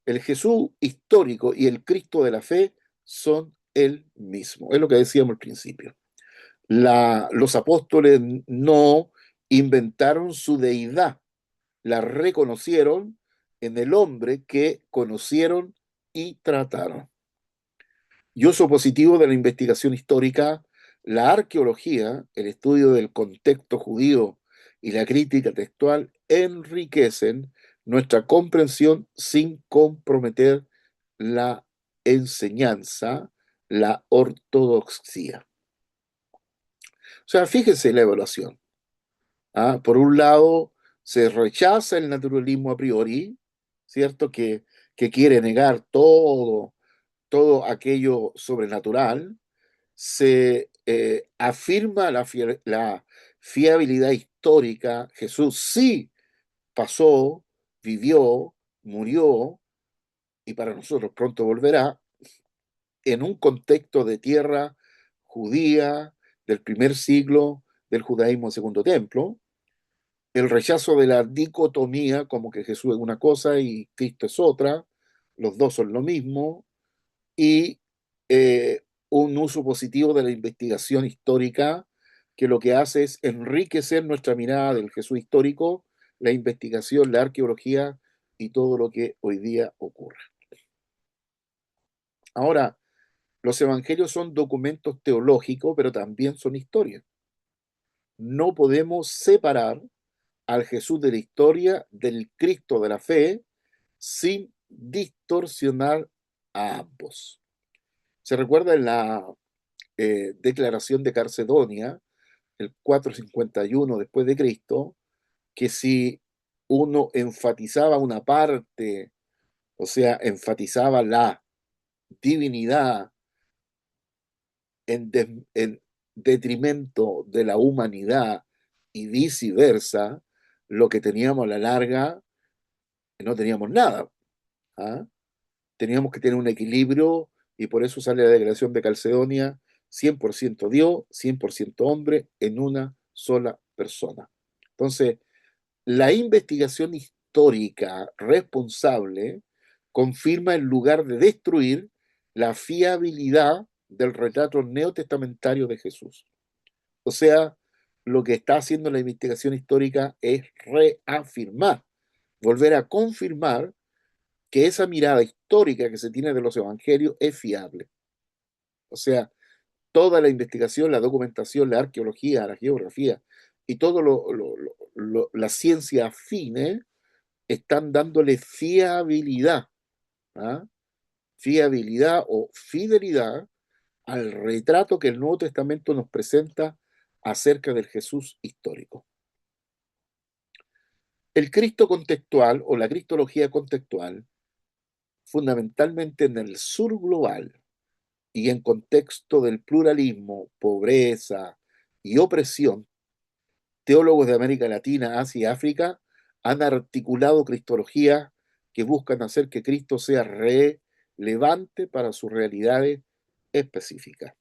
el Jesús histórico y el Cristo de la fe son el mismo. Es lo que decíamos al principio. Los apóstoles no inventaron su deidad, la reconocieron en el hombre que conocieron y trataron. Y uso positivo de la investigación histórica, la arqueología, el estudio del contexto judío y la crítica textual enriquecen nuestra comprensión sin comprometer la enseñanza, la ortodoxia. O sea, fíjense la evaluación. ¿Ah? Por un lado, se rechaza el naturalismo a priori, ¿cierto? Que quiere negar todo, todo aquello sobrenatural, se afirma la fiabilidad histórica. Jesús sí pasó, vivió, murió y para nosotros pronto volverá en un contexto de tierra judía del primer siglo del judaísmo segundo templo, el rechazo de la dicotomía como que Jesús es una cosa y Cristo es otra, los dos son lo mismo, y un uso positivo de la investigación histórica que lo que hace es enriquecer nuestra mirada del Jesús histórico, la investigación, la arqueología y todo lo que hoy día ocurre. Ahora, los evangelios son documentos teológicos, pero también son historia. No podemos separar al Jesús de la historia del Cristo de la fe sin distorsionar a ambos. Se recuerda en la declaración de Calcedonia, el 451 después de Cristo, que si uno enfatizaba una parte, o sea, enfatizaba la divinidad en detrimento de la humanidad y viceversa, lo que teníamos a la larga, no teníamos nada. ¿Ah? Teníamos que tener un equilibrio y por eso sale la declaración de Calcedonia, 100% Dios, 100% hombre en una sola persona. Entonces, la investigación histórica responsable confirma en lugar de destruir la fiabilidad del retrato neotestamentario de Jesús. O sea, lo que está haciendo la investigación histórica es reafirmar, volver a confirmar que esa mirada histórica que se tiene de los evangelios es fiable. O sea, toda la investigación, la documentación, la arqueología, la geografía y todo la ciencia afine están dándole fiabilidad, ¿ah? Fiabilidad o fidelidad al retrato que el Nuevo Testamento nos presenta acerca del Jesús histórico. El Cristo contextual o la cristología contextual, fundamentalmente en el sur global y en contexto del pluralismo, pobreza y opresión, teólogos de América Latina, Asia y África han articulado cristologías que buscan hacer que Cristo sea relevante para sus realidades específicas.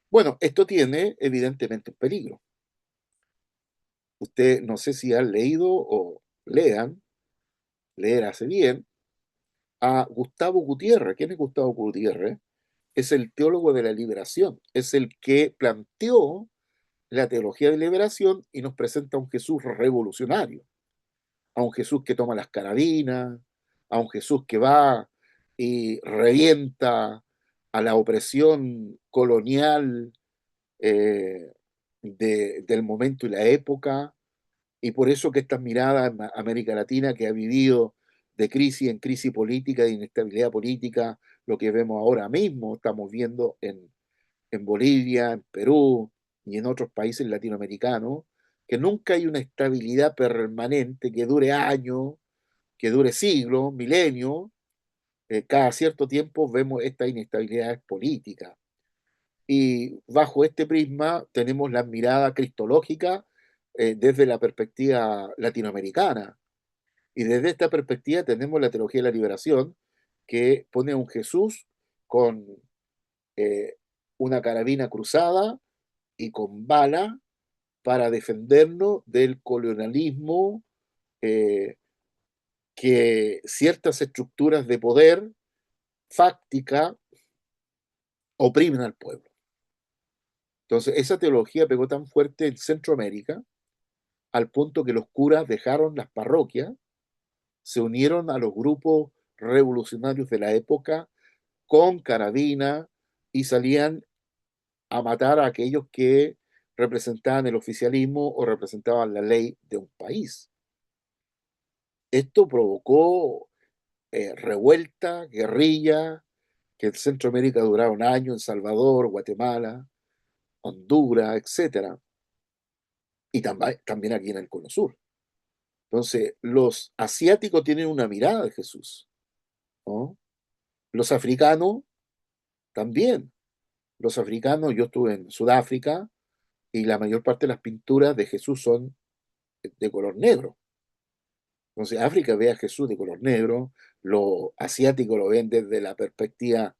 Bueno, esto tiene evidentemente un peligro. Usted no sé si han leído o leer hace bien, a Gustavo Gutiérrez. ¿Quién es Gustavo Gutiérrez? Es el teólogo de la liberación, es el que planteó la teología de liberación y nos presenta a un Jesús revolucionario, a un Jesús que toma las carabinas, a un Jesús que va y revienta a la opresión colonial eh, del momento y la época, y por eso que esta mirada en América Latina que ha vivido de crisis en crisis política, de inestabilidad política, lo que vemos ahora mismo, estamos viendo en Bolivia, en Perú y en otros países latinoamericanos, que nunca hay una estabilidad permanente que dure años, que dure siglos, milenios. Cada cierto tiempo vemos estas inestabilidades políticas. Y bajo este prisma tenemos la mirada cristológica desde la perspectiva latinoamericana. Y desde esta perspectiva tenemos la teología de la liberación, que pone a un Jesús con eh, una carabina cruzada y con bala para defendernos del colonialismo eh, que ciertas estructuras de poder fáctica oprimen al pueblo. Entonces, esa teología pegó tan fuerte en Centroamérica al punto que los curas dejaron las parroquias, se unieron a los grupos revolucionarios de la época con carabina y salían a matar a aquellos que representaban el oficialismo o representaban la ley de un país. Esto provocó revuelta, guerrilla, que en Centroamérica duraba un año, en Salvador, Guatemala, Honduras, etcétera, y también aquí en el Cono Sur. Entonces, los asiáticos tienen una mirada de Jesús, ¿no? Los africanos también los africanos, yo estuve en Sudáfrica y la mayor parte de las pinturas de Jesús son de color negro. Entonces, África ve a Jesús de color negro, los asiáticos lo ven desde la perspectiva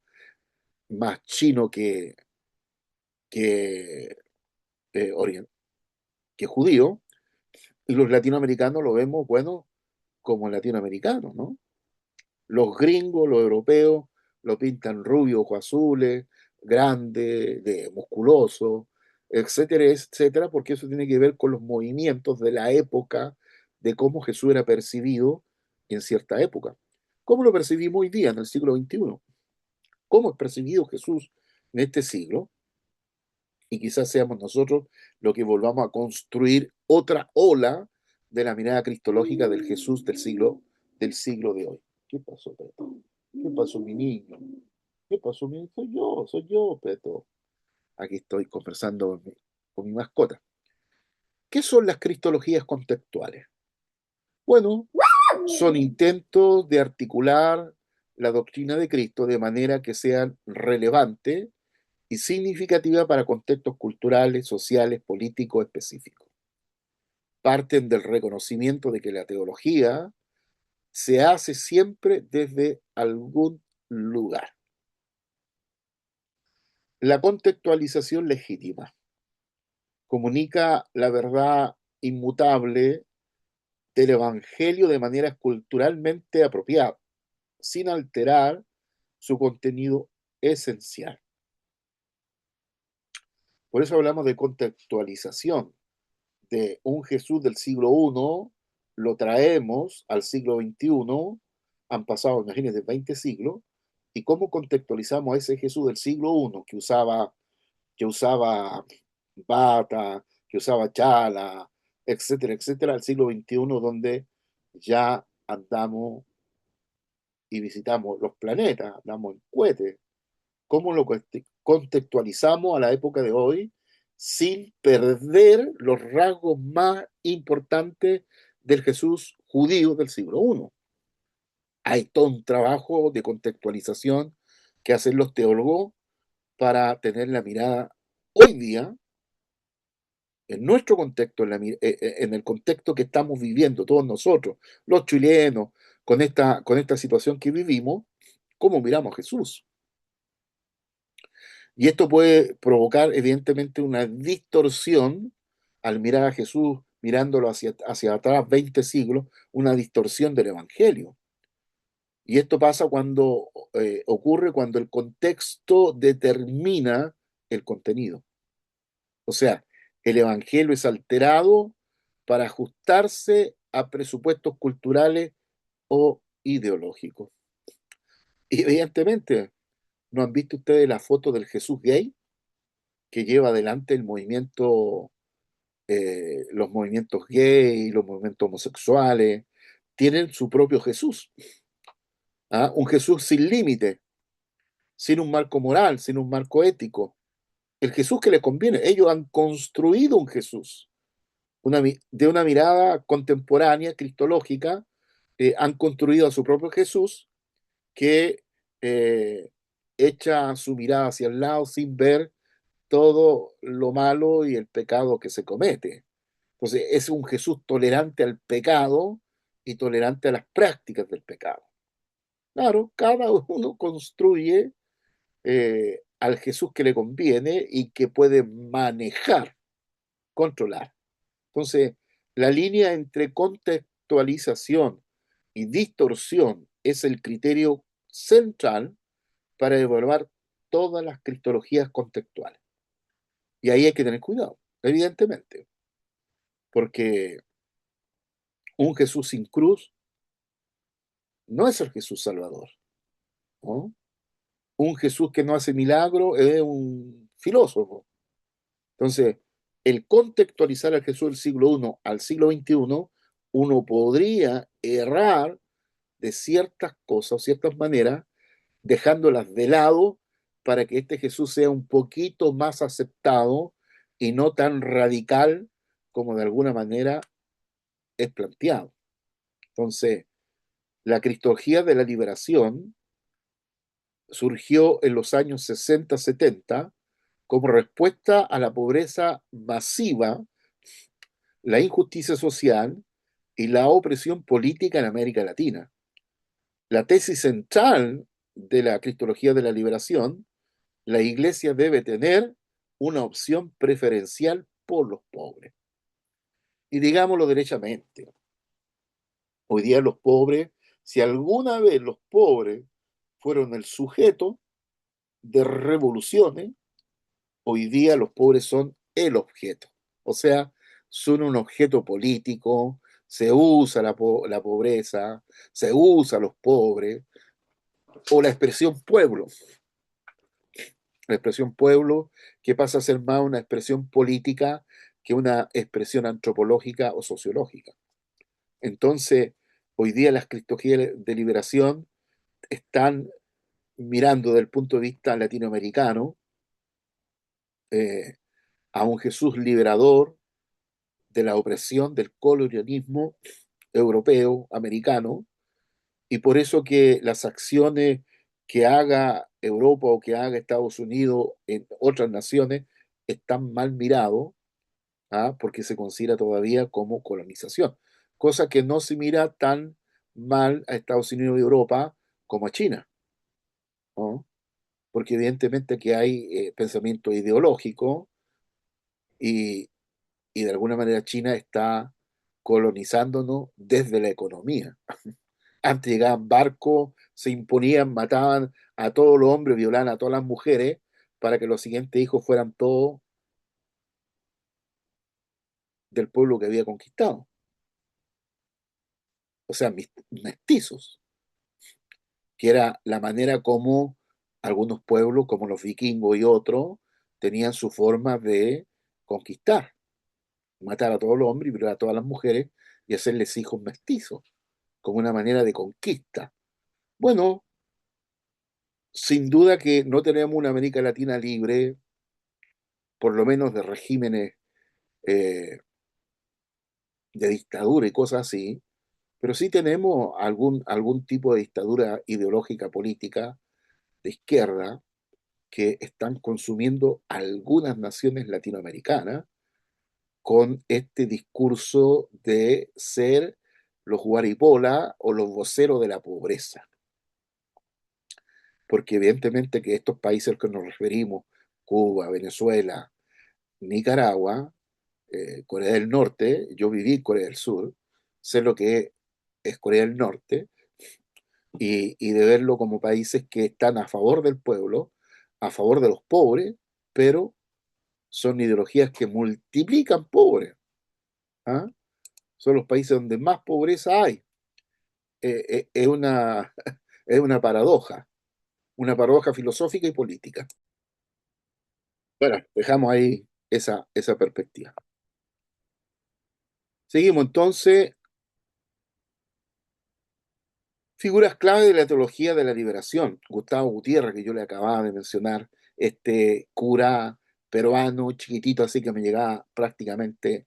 más chino que, orient- que judío, y los latinoamericanos lo vemos, bueno, como latinoamericanos, ¿no? Los gringos, los europeos, lo pintan rubio, ojos azules, grande, musculoso, etcétera, etcétera, porque eso tiene que ver con los movimientos de la época, de cómo Jesús era percibido en cierta época. ¿Cómo lo percibimos hoy día, en el siglo XXI? ¿Cómo es percibido Jesús en este siglo? Y quizás seamos nosotros los que volvamos a construir otra ola de la mirada cristológica del Jesús del siglo de hoy. ¿Qué pasó, Peto? ¿Qué pasó, mi niño? ¿Qué pasó, mi niño? Soy yo, Peto. Aquí estoy conversando con mi mascota. ¿Qué son las cristologías contextuales? Bueno, son intentos de articular la doctrina de Cristo de manera que sean relevantes y significativa para contextos culturales, sociales, políticos específicos. Parten del reconocimiento de que la teología se hace siempre desde algún lugar. La contextualización legítima comunica la verdad inmutable del Evangelio de manera culturalmente apropiada, sin alterar su contenido esencial. Por eso hablamos de contextualización, de un Jesús del siglo I, lo traemos al siglo XXI, han pasado, imagínense, 20 siglos, y cómo contextualizamos a ese Jesús del siglo I que usaba bata, que usaba chala, etcétera, etcétera, al siglo XXI, donde ya andamos y visitamos los planetas, andamos en cohetes. ¿Cómo lo contextualizamos a la época de hoy sin perder los rasgos más importantes del Jesús judío del siglo I? Hay todo un trabajo de contextualización que hacen los teólogos para tener la mirada hoy día, en nuestro contexto, en el contexto que estamos viviendo todos nosotros, los chilenos, con esta situación que vivimos, cómo miramos a Jesús. Y esto puede provocar, evidentemente, una distorsión al mirar a Jesús, mirándolo hacia atrás 20 siglos, una distorsión del Evangelio. Y esto pasa ocurre cuando el contexto determina el contenido. O sea, el Evangelio es alterado para ajustarse a presupuestos culturales o ideológicos. Y evidentemente, ¿no han visto ustedes la foto del Jesús gay que lleva adelante los movimientos gay, los movimientos homosexuales? Tienen su propio Jesús, ¿ah? Un Jesús sin límite, sin un marco moral, sin un marco ético. El Jesús que les conviene. Ellos han construido un Jesús de una mirada contemporánea, cristológica, han construido a su propio Jesús que eh, echa su mirada hacia el lado sin ver todo lo malo y el pecado que se comete. Entonces, es un Jesús tolerante al pecado y tolerante a las prácticas del pecado. Claro, cada uno construye al Jesús que le conviene y que puede manejar, controlar. Entonces, la línea entre contextualización y distorsión es el criterio central para evaluar todas las cristologías contextuales. Y ahí hay que tener cuidado, evidentemente, porque un Jesús sin cruz no es el Jesús Salvador, ¿no? Un Jesús que no hace milagro es un filósofo. Entonces, el contextualizar al Jesús del siglo I al siglo XXI, uno podría errar de ciertas cosas, ciertas maneras, dejándolas de lado para que este Jesús sea un poquito más aceptado y no tan radical como de alguna manera es planteado. Entonces, la cristología de la liberación surgió en los años 60-70 como respuesta a la pobreza masiva, la injusticia social y la opresión política en América Latina. La tesis central de la Cristología de la Liberación: la Iglesia debe tener una opción preferencial por los pobres. Y digámoslo derechamente, hoy día los pobres, si alguna vez los pobres fueron el sujeto de revoluciones, hoy día los pobres son el objeto. O sea, son un objeto político, se usa la pobreza, se usa a los pobres, o la expresión pueblo. La expresión pueblo que pasa a ser más una expresión política que una expresión antropológica o sociológica. Entonces, hoy día las cristologías de liberación están mirando desde el punto de vista latinoamericano eh, a un Jesús liberador de la opresión del colonialismo europeo, americano, y por eso que las acciones que haga Europa o que haga Estados Unidos en otras naciones están mal mirados, ¿ah? Porque se considera todavía como colonización, cosa que no se mira tan mal a Estados Unidos y Europa como a China, ¿no? Porque evidentemente que hay pensamiento ideológico y, y de alguna manera China está colonizándonos desde la economía. Antes llegaban barcos, se imponían, mataban a todos los hombres, violaban a todas las mujeres para que los siguientes hijos fueran todos del pueblo que había conquistado. O sea, mestizos, que era la manera como algunos pueblos, como los vikingos y otros, tenían su forma de conquistar, matar a todos los hombres y violar a todas las mujeres y hacerles hijos mestizos, como una manera de conquista. Bueno, sin duda que no tenemos una América Latina libre, por lo menos de regímenes eh, de dictadura y cosas así, pero sí tenemos algún tipo de dictadura ideológica política de izquierda que están consumiendo algunas naciones latinoamericanas con este discurso de ser los guaripola o los voceros de la pobreza. Porque evidentemente que estos países a los que nos referimos, Cuba, Venezuela, Nicaragua, Corea del Norte, yo viví en Corea del Sur, sé lo que es Corea del Norte, y de verlo como países que están a favor del pueblo, a favor de los pobres, pero son ideologías que multiplican pobres. ¿Ah? Son los países donde más pobreza hay. Es es una paradoja filosófica y política. Bueno, dejamos ahí esa perspectiva. Seguimos entonces. Figuras clave de la teología de la liberación. Gustavo Gutiérrez, que yo le acababa de mencionar, este cura peruano, chiquitito, así que me llegaba prácticamente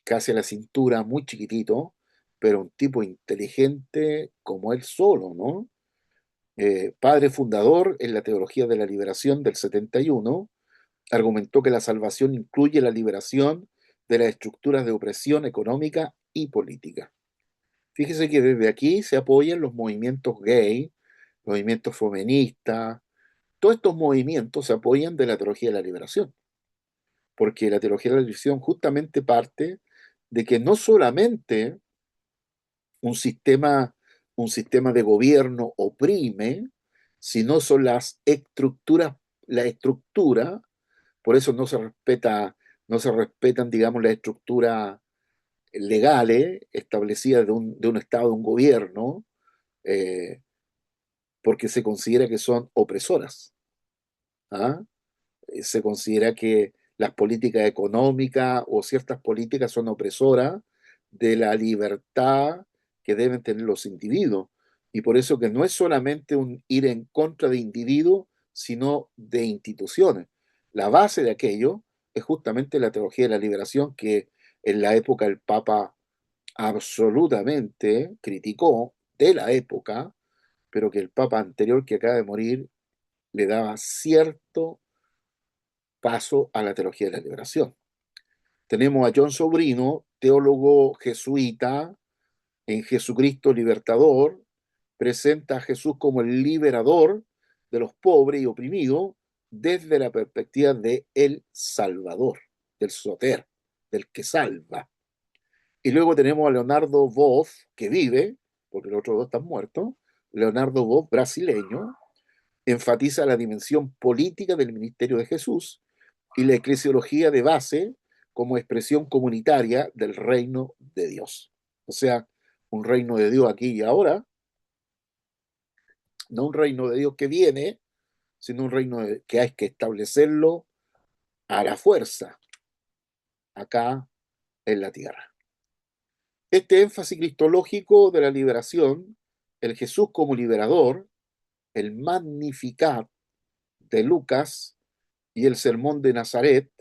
casi a la cintura, muy chiquitito, pero un tipo inteligente como él solo, ¿no? Padre fundador en la teología de la liberación del 71, argumentó que la salvación incluye la liberación de las estructuras de opresión económica y política. Fíjese que desde aquí se apoyan los movimientos gay, movimientos feministas, todos estos movimientos se apoyan de la teología de la liberación, porque la teología de la liberación justamente parte de que no solamente un sistema, un sistema de gobierno oprime, sino son las estructuras, la estructura, por eso no se respetan, digamos, las estructuras legales establecidas de un Estado, de un gobierno, eh, porque se considera que son opresoras. ¿Ah? Se considera que las políticas económicas o ciertas políticas son opresoras de la libertad que deben tener los individuos. Y por eso que no es solamente un ir en contra de individuos, sino de instituciones. La base de aquello es justamente la teología de la liberación que en la época el Papa absolutamente criticó de la época, pero que el Papa anterior que acaba de morir le daba cierto paso a la teología de la liberación. Tenemos a John Sobrino, teólogo jesuita, en Jesucristo Libertador, presenta a Jesús como el liberador de los pobres y oprimidos desde la perspectiva de el Salvador, del Soter, del que salva. Y luego tenemos a Leonardo Boff, que vive, porque los otros dos están muertos. Leonardo Boff, brasileño, enfatiza la dimensión política del ministerio de Jesús y la eclesiología de base como expresión comunitaria del reino de Dios. O sea, un reino de Dios aquí y ahora, no un reino de Dios que viene, sino un reino que hay que establecerlo a la fuerza acá en la tierra. Este énfasis cristológico de la liberación, el Jesús como liberador, el Magnificat de Lucas y el Sermón de Nazaret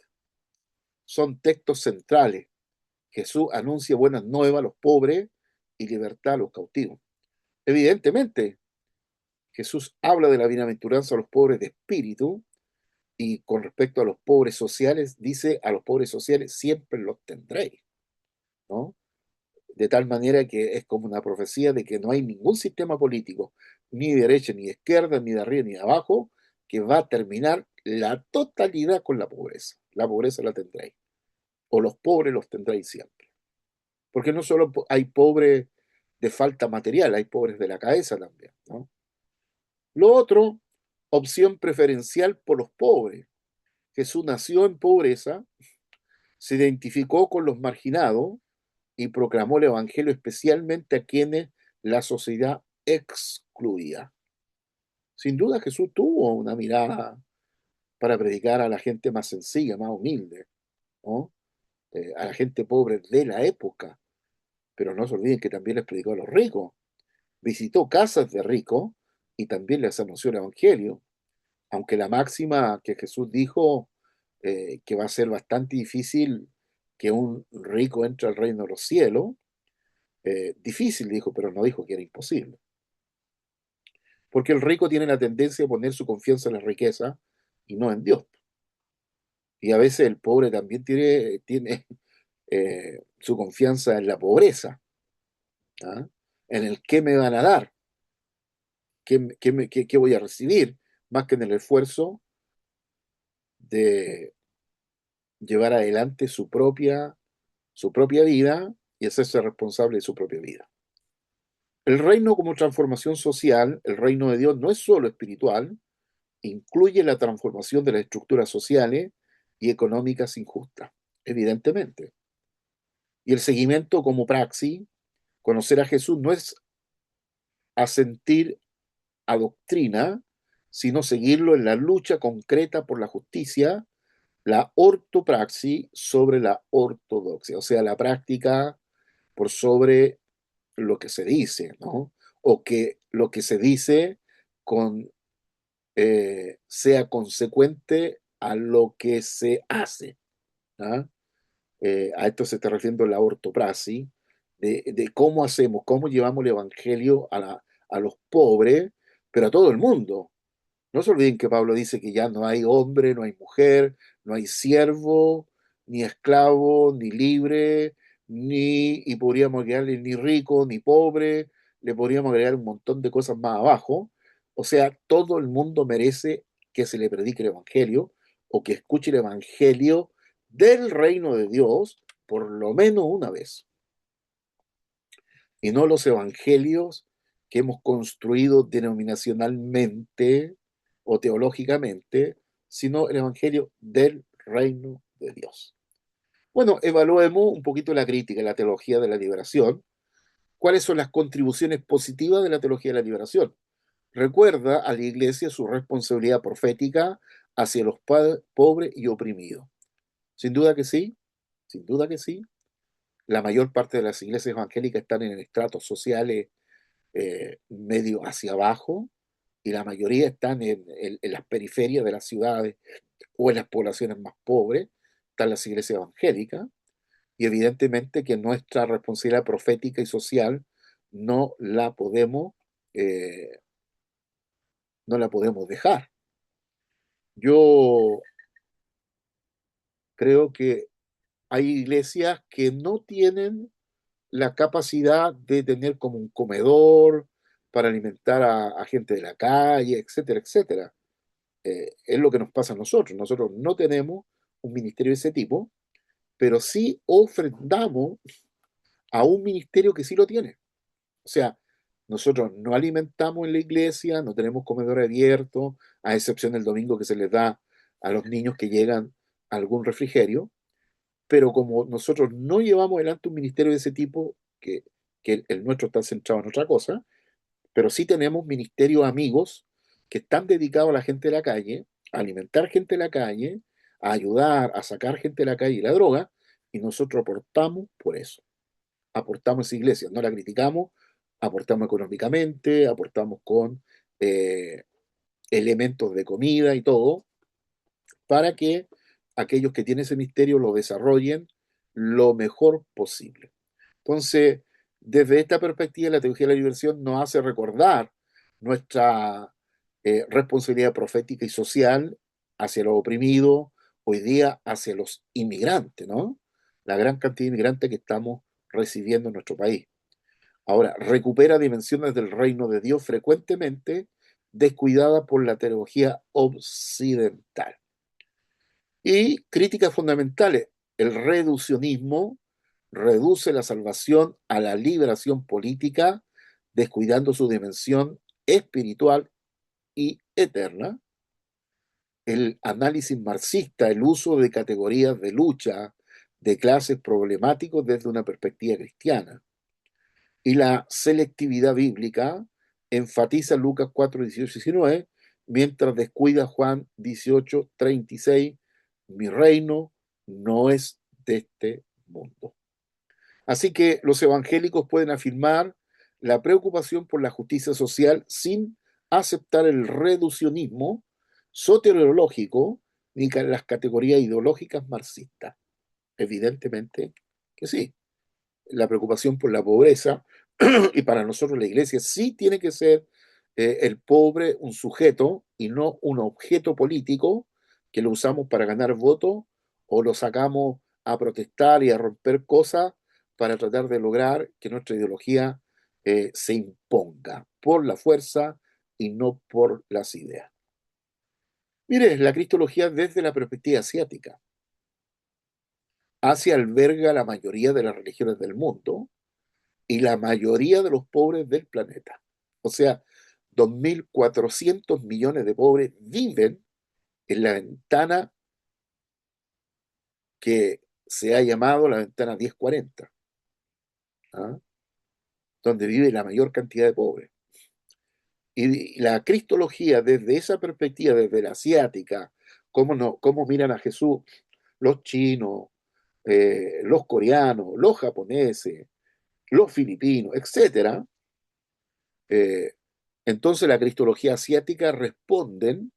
son textos centrales. Jesús anuncia buenas nuevas a los pobres y libertad a los cautivos. Evidentemente, Jesús habla de la bienaventuranza a los pobres de espíritu y con respecto a los pobres sociales, dice a los pobres sociales siempre los tendréis, ¿no? De tal manera que es como una profecía de que no hay ningún sistema político, ni de derecha, ni de izquierda, ni de arriba, ni de abajo, que va a terminar la totalidad con la pobreza. La pobreza la tendréis, o los pobres los tendréis siempre. Porque no solo hay pobres de falta material, hay pobres de la cabeza también, ¿no? Lo otro, opción preferencial por los pobres. Jesús nació en pobreza, se identificó con los marginados y proclamó el Evangelio especialmente a quienes la sociedad excluía. Sin duda Jesús tuvo una mirada para predicar a la gente más sencilla, más humilde, ¿no? A la gente pobre de la época, pero no se olviden que también les predicó a los ricos. Visitó casas de ricos y también les anunció el Evangelio, aunque la máxima que Jesús dijo que va a ser bastante difícil que un rico entre al reino de los cielos, difícil dijo, pero no dijo que era imposible. Porque el rico tiene la tendencia a poner su confianza en la riqueza y no en Dios. Y a veces el pobre también tiene su confianza en la pobreza, ¿ah? En el qué me van a dar, qué voy a recibir, más que en el esfuerzo de llevar adelante su propia vida y hacerse responsable de su propia vida. El reino como transformación social, el reino de Dios no es solo espiritual, incluye la transformación de las estructuras sociales y económicas injustas, evidentemente. Y el seguimiento como praxis, conocer a Jesús no es asentir a doctrina, sino seguirlo en la lucha concreta por la justicia, la ortopraxis sobre la ortodoxia, o sea, la práctica por sobre lo que se dice, ¿no? O que lo que se dice con, sea consecuente a lo que se hace, ¿ah? A esto se está refiriendo la ortopraxis, de cómo hacemos, cómo llevamos el evangelio a los pobres, pero a todo el mundo. No se olviden que Pablo dice que ya no hay hombre, no hay mujer, no hay siervo, ni esclavo, ni libre, y podríamos agregarle ni rico, ni pobre, le podríamos agregar un montón de cosas más abajo. O sea, todo el mundo merece que se le predique el Evangelio o que escuche el Evangelio del reino de Dios por lo menos una vez. Y no los evangelios que hemos construido denominacionalmente o teológicamente, sino el evangelio del reino de Dios. Bueno, evaluemos un poquito la crítica, la teología de la liberación. ¿Cuáles son las contribuciones positivas de la teología de la liberación? Recuerda a la iglesia su responsabilidad profética hacia los pobres y oprimidos. Sin duda que sí, sin duda que sí. La mayor parte de las iglesias evangélicas están en estratos sociales medio hacia abajo y la mayoría están en las periferias de las ciudades o en las poblaciones más pobres, están las iglesias evangélicas, y evidentemente que nuestra responsabilidad profética y social no la podemos, eh, no la podemos dejar. Yo creo que hay iglesias que no tienen la capacidad de tener como un comedor para alimentar a gente de la calle, etcétera, etcétera. Es lo que nos pasa a nosotros. Nosotros no tenemos un ministerio de ese tipo, pero sí ofrendamos a un ministerio que sí lo tiene. O sea, nosotros no alimentamos en la iglesia, no tenemos comedor abierto, a excepción del domingo que se les da a los niños que llegan a algún refrigerio, pero como nosotros no llevamos adelante un ministerio de ese tipo, que el nuestro está centrado en otra cosa, pero sí tenemos ministerios amigos que están dedicados a la gente de la calle, a alimentar gente de la calle, a ayudar a sacar gente de la calle y la droga, y nosotros aportamos por eso. Aportamos a esa iglesia, no la criticamos, aportamos económicamente, aportamos con eh, elementos de comida y todo, para que aquellos que tienen ese ministerio lo desarrollen lo mejor posible. Entonces, desde esta perspectiva, la teología de la liberación nos hace recordar nuestra responsabilidad profética y social hacia los oprimidos, hoy día hacia los inmigrantes, ¿no? La gran cantidad de inmigrantes que estamos recibiendo en nuestro país. Ahora, recupera dimensiones del reino de Dios frecuentemente descuidada por la teología occidental. Y críticas fundamentales. El reduccionismo reduce la salvación a la liberación política, descuidando su dimensión espiritual y eterna. El análisis marxista, el uso de categorías de lucha de clases problemáticos desde una perspectiva cristiana. Y la selectividad bíblica enfatiza Lucas 4, 18 y 19, mientras descuida Juan 18, 36, mi reino no es de este mundo. Así que los evangélicos pueden afirmar la preocupación por la justicia social sin aceptar el reduccionismo soteriológico ni las categorías ideológicas marxistas. Evidentemente que sí, la preocupación por la pobreza, y para nosotros la iglesia sí tiene que ser el pobre un sujeto y no un objeto político que lo usamos para ganar votos o lo sacamos a protestar y a romper cosas para tratar de lograr que nuestra ideología se imponga por la fuerza y no por las ideas. Mire, la cristología desde la perspectiva asiática. Asia alberga la mayoría de las religiones del mundo y la mayoría de los pobres del planeta. O sea, 2.400 millones de pobres viven en la ventana que se ha llamado la ventana 1040, ¿ah? Donde vive la mayor cantidad de pobres. Y la cristología desde esa perspectiva, desde la asiática, cómo, no, cómo miran a Jesús los chinos, los coreanos, los japoneses, los filipinos, etcétera. Eh, entonces la cristología asiática responden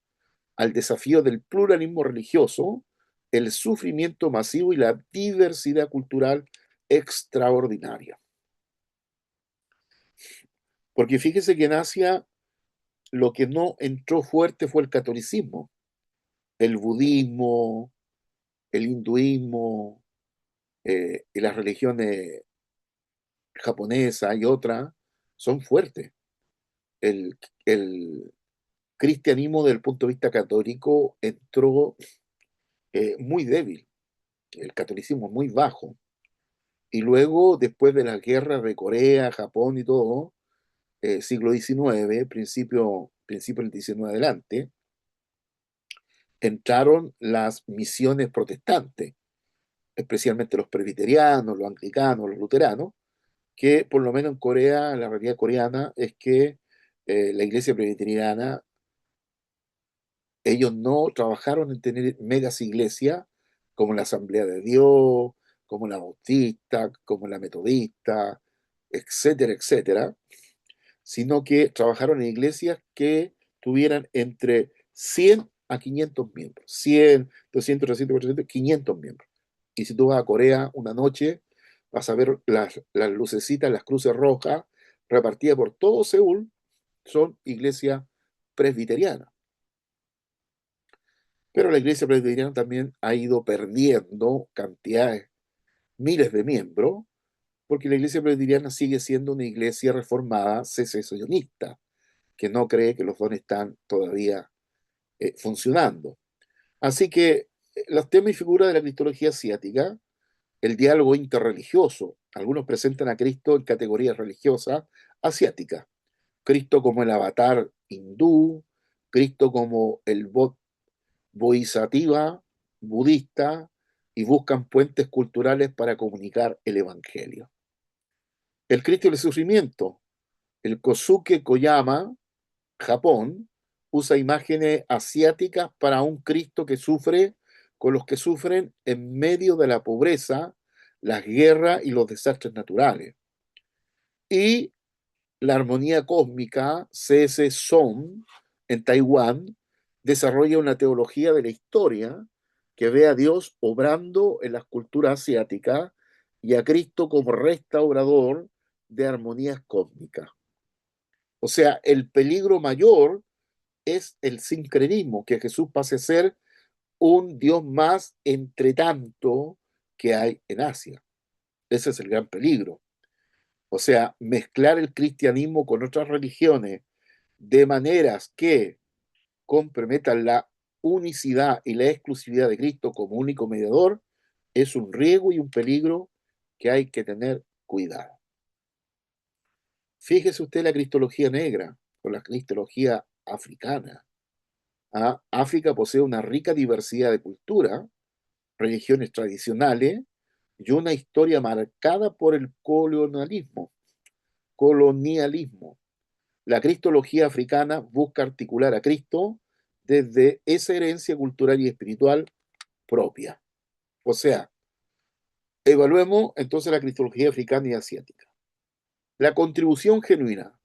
al desafío del pluralismo religioso, el sufrimiento masivo y la diversidad cultural extraordinaria. Porque fíjese que en Asia lo que no entró fuerte fue el catolicismo, el budismo, el hinduismo y las religiones japonesas y otras son fuertes. El, el cristianismo desde el punto de vista católico entró muy débil, el catolicismo muy bajo. Y luego, después de las guerras de Corea, Japón y todo, siglo XIX, principio del XIX adelante, entraron las misiones protestantes, especialmente los presbiterianos, los anglicanos, los luteranos, que por lo menos en Corea, la realidad coreana es que la iglesia presbiteriana, ellos no trabajaron en tener megas iglesias como la Asamblea de Dios, como la Bautista, como la Metodista, etcétera, etcétera, sino que trabajaron en iglesias que tuvieran entre 100 a 500 miembros, 100, 200, 300, 400, 500 miembros. Y si tú vas a Corea una noche, vas a ver las lucecitas, las cruces rojas repartidas por todo Seúl, son iglesias presbiterianas. Pero la Iglesia Presbiteriana también ha ido perdiendo cantidades, miles de miembros, porque la Iglesia Presbiteriana sigue siendo una iglesia reformada secesionista, que no cree que los dones están todavía funcionando. Así que los temas y figuras de la cristología asiática, el diálogo interreligioso, algunos presentan a Cristo en categorías religiosas asiáticas. Cristo como el avatar hindú, Cristo como el bodhisattva budista, y buscan puentes culturales para comunicar el Evangelio. El Cristo del sufrimiento, el Kosuke Koyama, Japón, usa imágenes asiáticas para un Cristo que sufre con los que sufren en medio de la pobreza, las guerras y los desastres naturales. Y la armonía cósmica, C.S. Song, en Taiwán, desarrolla una teología de la historia que ve a Dios obrando en las culturas asiáticas y a Cristo como restaurador de armonías cósmicas. O sea, el peligro mayor es el sincretismo, que Jesús pase a ser un Dios más entre tanto que hay en Asia. Ese es el gran peligro. O sea, mezclar el cristianismo con otras religiones de maneras que comprometan la unicidad y la exclusividad de Cristo como único mediador es un riesgo y un peligro que hay que tener cuidado. Fíjese usted la cristología negra o la cristología africana. ¿Ah? África posee una rica diversidad de cultura, religiones tradicionales y una historia marcada por el colonialismo. Colonialismo. La cristología africana busca articular a Cristo desde esa herencia cultural y espiritual propia. O sea, evaluemos entonces la cristología africana y asiática. La contribución genuina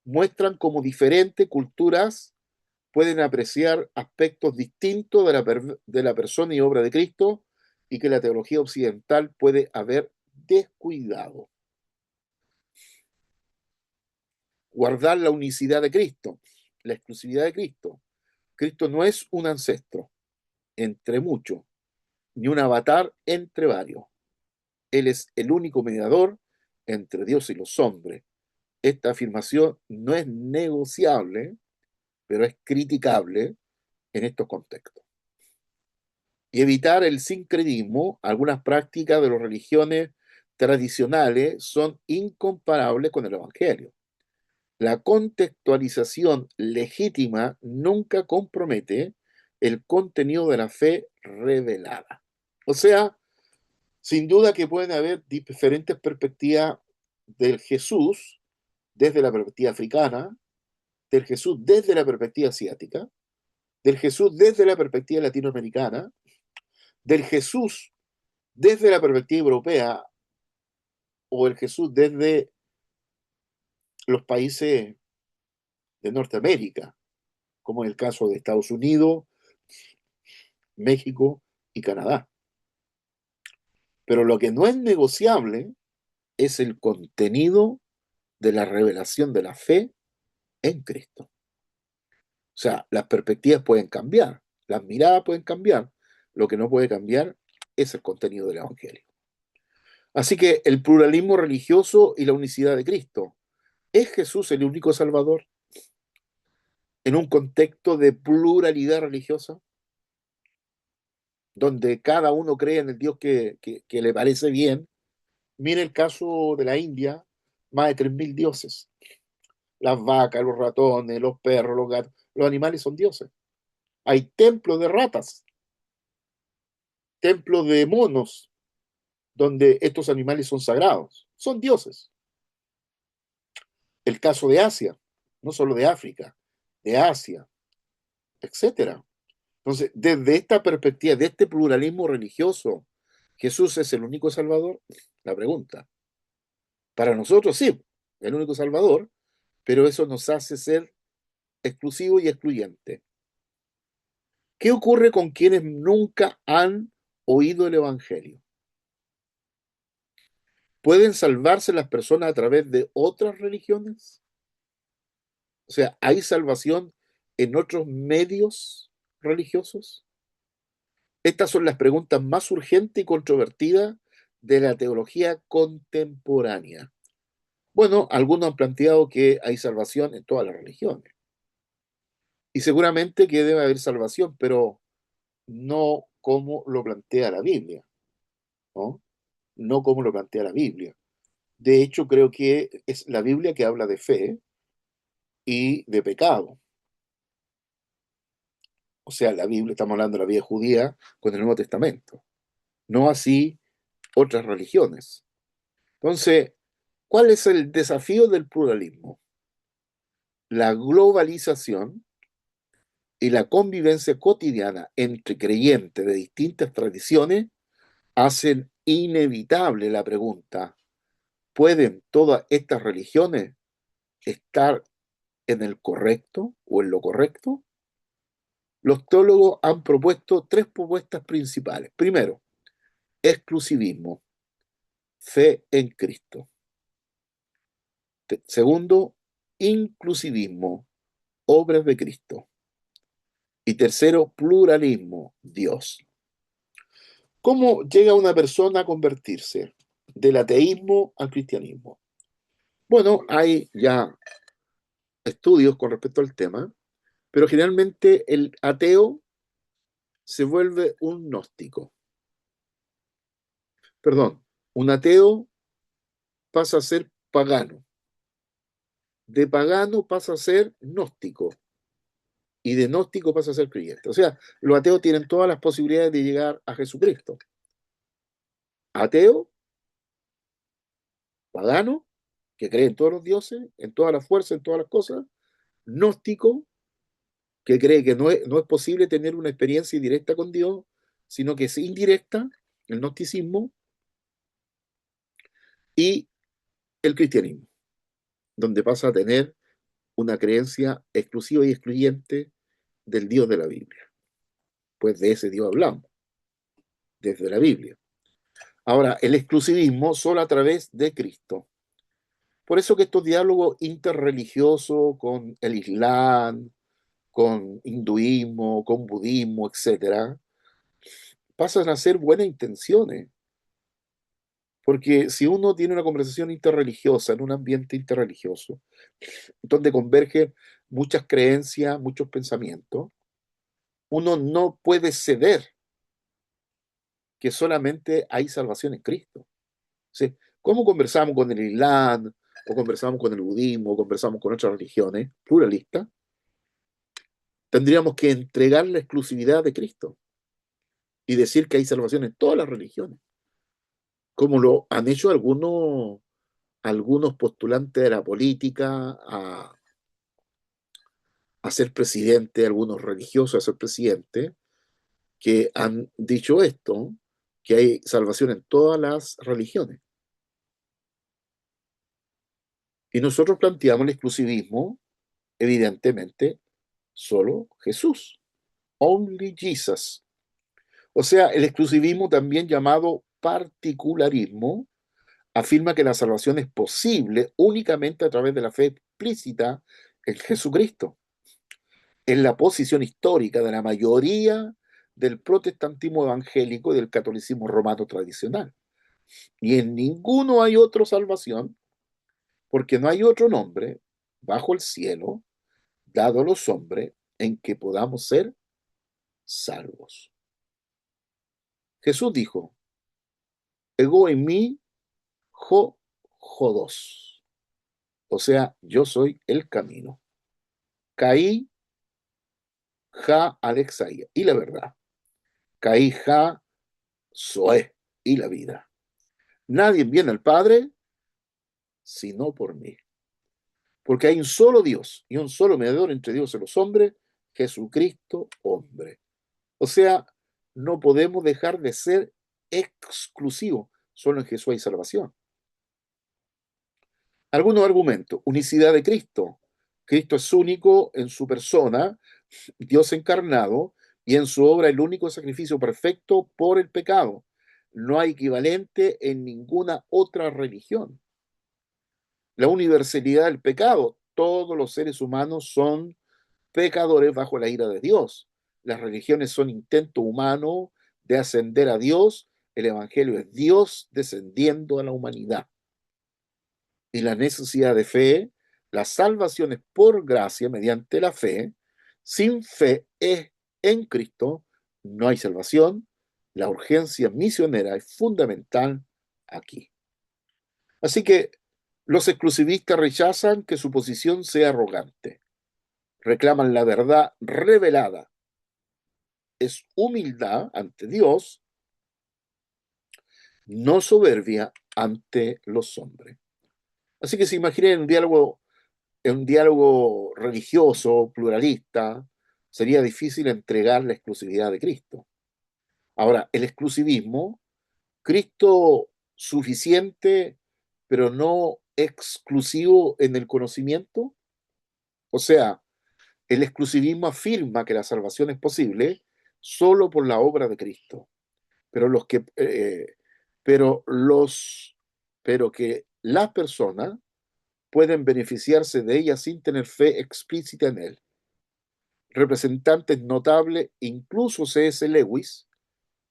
muestran cómo diferentes culturas pueden apreciar aspectos distintos de la persona y obra de Cristo y que la teología occidental puede haber descuidado. Guardar la unicidad de Cristo, la exclusividad de Cristo. Cristo no es un ancestro entre muchos, ni un avatar entre varios. Él es el único mediador entre Dios y los hombres. Esta afirmación no es negociable, pero es criticable en estos contextos. Y evitar el sincretismo, algunas prácticas de las religiones tradicionales son incomparables con el Evangelio. La contextualización legítima nunca compromete el contenido de la fe revelada. O sea, sin duda que pueden haber diferentes perspectivas del Jesús desde la perspectiva africana, del Jesús desde la perspectiva asiática, del Jesús desde la perspectiva latinoamericana, del Jesús desde la perspectiva europea o el Jesús desde los países de Norteamérica, como en el caso de Estados Unidos, México y Canadá. Pero lo que no es negociable es el contenido de la revelación de la fe en Cristo. O sea, las perspectivas pueden cambiar, las miradas pueden cambiar, lo que no puede cambiar es el contenido del Evangelio. Así que el pluralismo religioso y la unicidad de Cristo. ¿Es Jesús el único Salvador en un contexto de pluralidad religiosa, donde cada uno cree en el Dios que le parece bien? Mire el caso de la India, más de 3.000 dioses. Las vacas, los ratones, los perros, los gatos, los animales son dioses. Hay templos de ratas, templos de monos, donde estos animales son sagrados, son dioses. El caso de Asia, no solo de África, de Asia, etcétera. Entonces, desde esta perspectiva, de este pluralismo religioso, ¿Jesús es el único Salvador? La pregunta. Para nosotros sí, el único Salvador, pero eso nos hace ser exclusivos y excluyentes. ¿Qué ocurre con quienes nunca han oído el Evangelio? ¿Pueden salvarse las personas a través de otras religiones? O sea, ¿hay salvación en otros medios religiosos? Estas son las preguntas más urgentes y controvertidas de la teología contemporánea. Bueno, algunos han planteado que hay salvación en todas las religiones y seguramente que debe haber salvación, pero no como lo plantea la Biblia, ¿no? No como lo plantea la Biblia. De hecho, creo que es la Biblia que habla de fe y de pecado. O sea, la Biblia, estamos hablando de la vida judía con el Nuevo Testamento, no así otras religiones. Entonces, ¿cuál es el desafío del pluralismo? La globalización y la convivencia cotidiana entre creyentes de distintas tradiciones hacen inevitable la pregunta: ¿pueden todas estas religiones estar en el correcto o en lo correcto? Los teólogos han propuesto tres propuestas principales. Primero, exclusivismo, fe en Cristo. Segundo, inclusivismo, obras de Cristo. Y tercero, pluralismo, Dios. ¿Cómo llega una persona a convertirse del ateísmo al cristianismo? Bueno, hay ya estudios con respecto al tema, pero generalmente el ateo se vuelve un gnóstico. Perdón, un ateo pasa a ser pagano, de pagano pasa a ser gnóstico y de gnóstico pasa a ser creyente. O sea, los ateos tienen todas las posibilidades de llegar a Jesucristo. Ateo, pagano, que cree en todos los dioses, en todas las fuerzas, en todas las cosas, gnóstico, que cree que no es posible tener una experiencia directa con Dios, sino que es indirecta, el gnosticismo, y el cristianismo, donde pasa a tener una creencia exclusiva y excluyente del Dios de la Biblia. Pues de ese Dios hablamos, desde la Biblia. Ahora, el exclusivismo solo a través de Cristo. Por eso que estos diálogos interreligiosos con el Islam, con hinduismo, con budismo, etcétera, pasan a ser buenas intenciones. Porque si uno tiene una conversación interreligiosa en un ambiente interreligioso, donde convergen muchas creencias, muchos pensamientos, uno no puede ceder que solamente hay salvación en Cristo. ¿Sí? ¿Cómo conversamos con el Islam, o conversamos con el budismo, o conversamos con otras religiones pluralistas? Tendríamos que entregar la exclusividad de Cristo y decir que hay salvación en todas las religiones, como lo han hecho algunos postulantes de la política a ser presidente, algunos religiosos a ser presidente, que han dicho esto, que hay salvación en todas las religiones. Y nosotros planteamos el exclusivismo, evidentemente, solo Jesús, only Jesus. O sea, el exclusivismo, también llamado particularismo, afirma que la salvación es posible únicamente a través de la fe explícita en Jesucristo. Es la posición histórica de la mayoría del protestantismo evangélico y del catolicismo romano tradicional. Y en ninguno hay otra salvación, porque no hay otro nombre bajo el cielo dado a los hombres en que podamos ser salvos. Jesús dijo: ego en mí, jo, jodos. O sea, yo soy el camino. Caí, ja, Alexia, y la verdad. Caí, ja, soe, y la vida. Nadie viene al Padre sino por mí. Porque hay un solo Dios y un solo mediador entre Dios y los hombres, Jesucristo, hombre. O sea, no podemos dejar de ser exclusivos. Solo en Jesús hay salvación. Algunos argumentos: unicidad de Cristo. Cristo es único en su persona, Dios encarnado, y en su obra el único sacrificio perfecto por el pecado. No hay equivalente en ninguna otra religión. La universalidad del pecado. Todos los seres humanos son pecadores bajo la ira de Dios. Las religiones son intentos humanos de ascender a Dios, el Evangelio es Dios descendiendo a la humanidad. Y la necesidad de fe, la salvación es por gracia mediante la fe. Sin fe es en Cristo, no hay salvación. La urgencia misionera es fundamental aquí. Así que los exclusivistas rechazan que su posición sea arrogante. Reclaman la verdad revelada. Es humildad ante Dios, no soberbia ante los hombres. Así que se imaginen en un diálogo religioso, pluralista, sería difícil entregar la exclusividad de Cristo. Ahora, el exclusivismo, Cristo suficiente, pero no exclusivo en el conocimiento. O sea, el exclusivismo afirma que la salvación es posible solo por la obra de Cristo, pero los que, pero los, pero que las personas pueden beneficiarse de ella sin tener fe explícita en él. Representantes notables, incluso C.S. Lewis,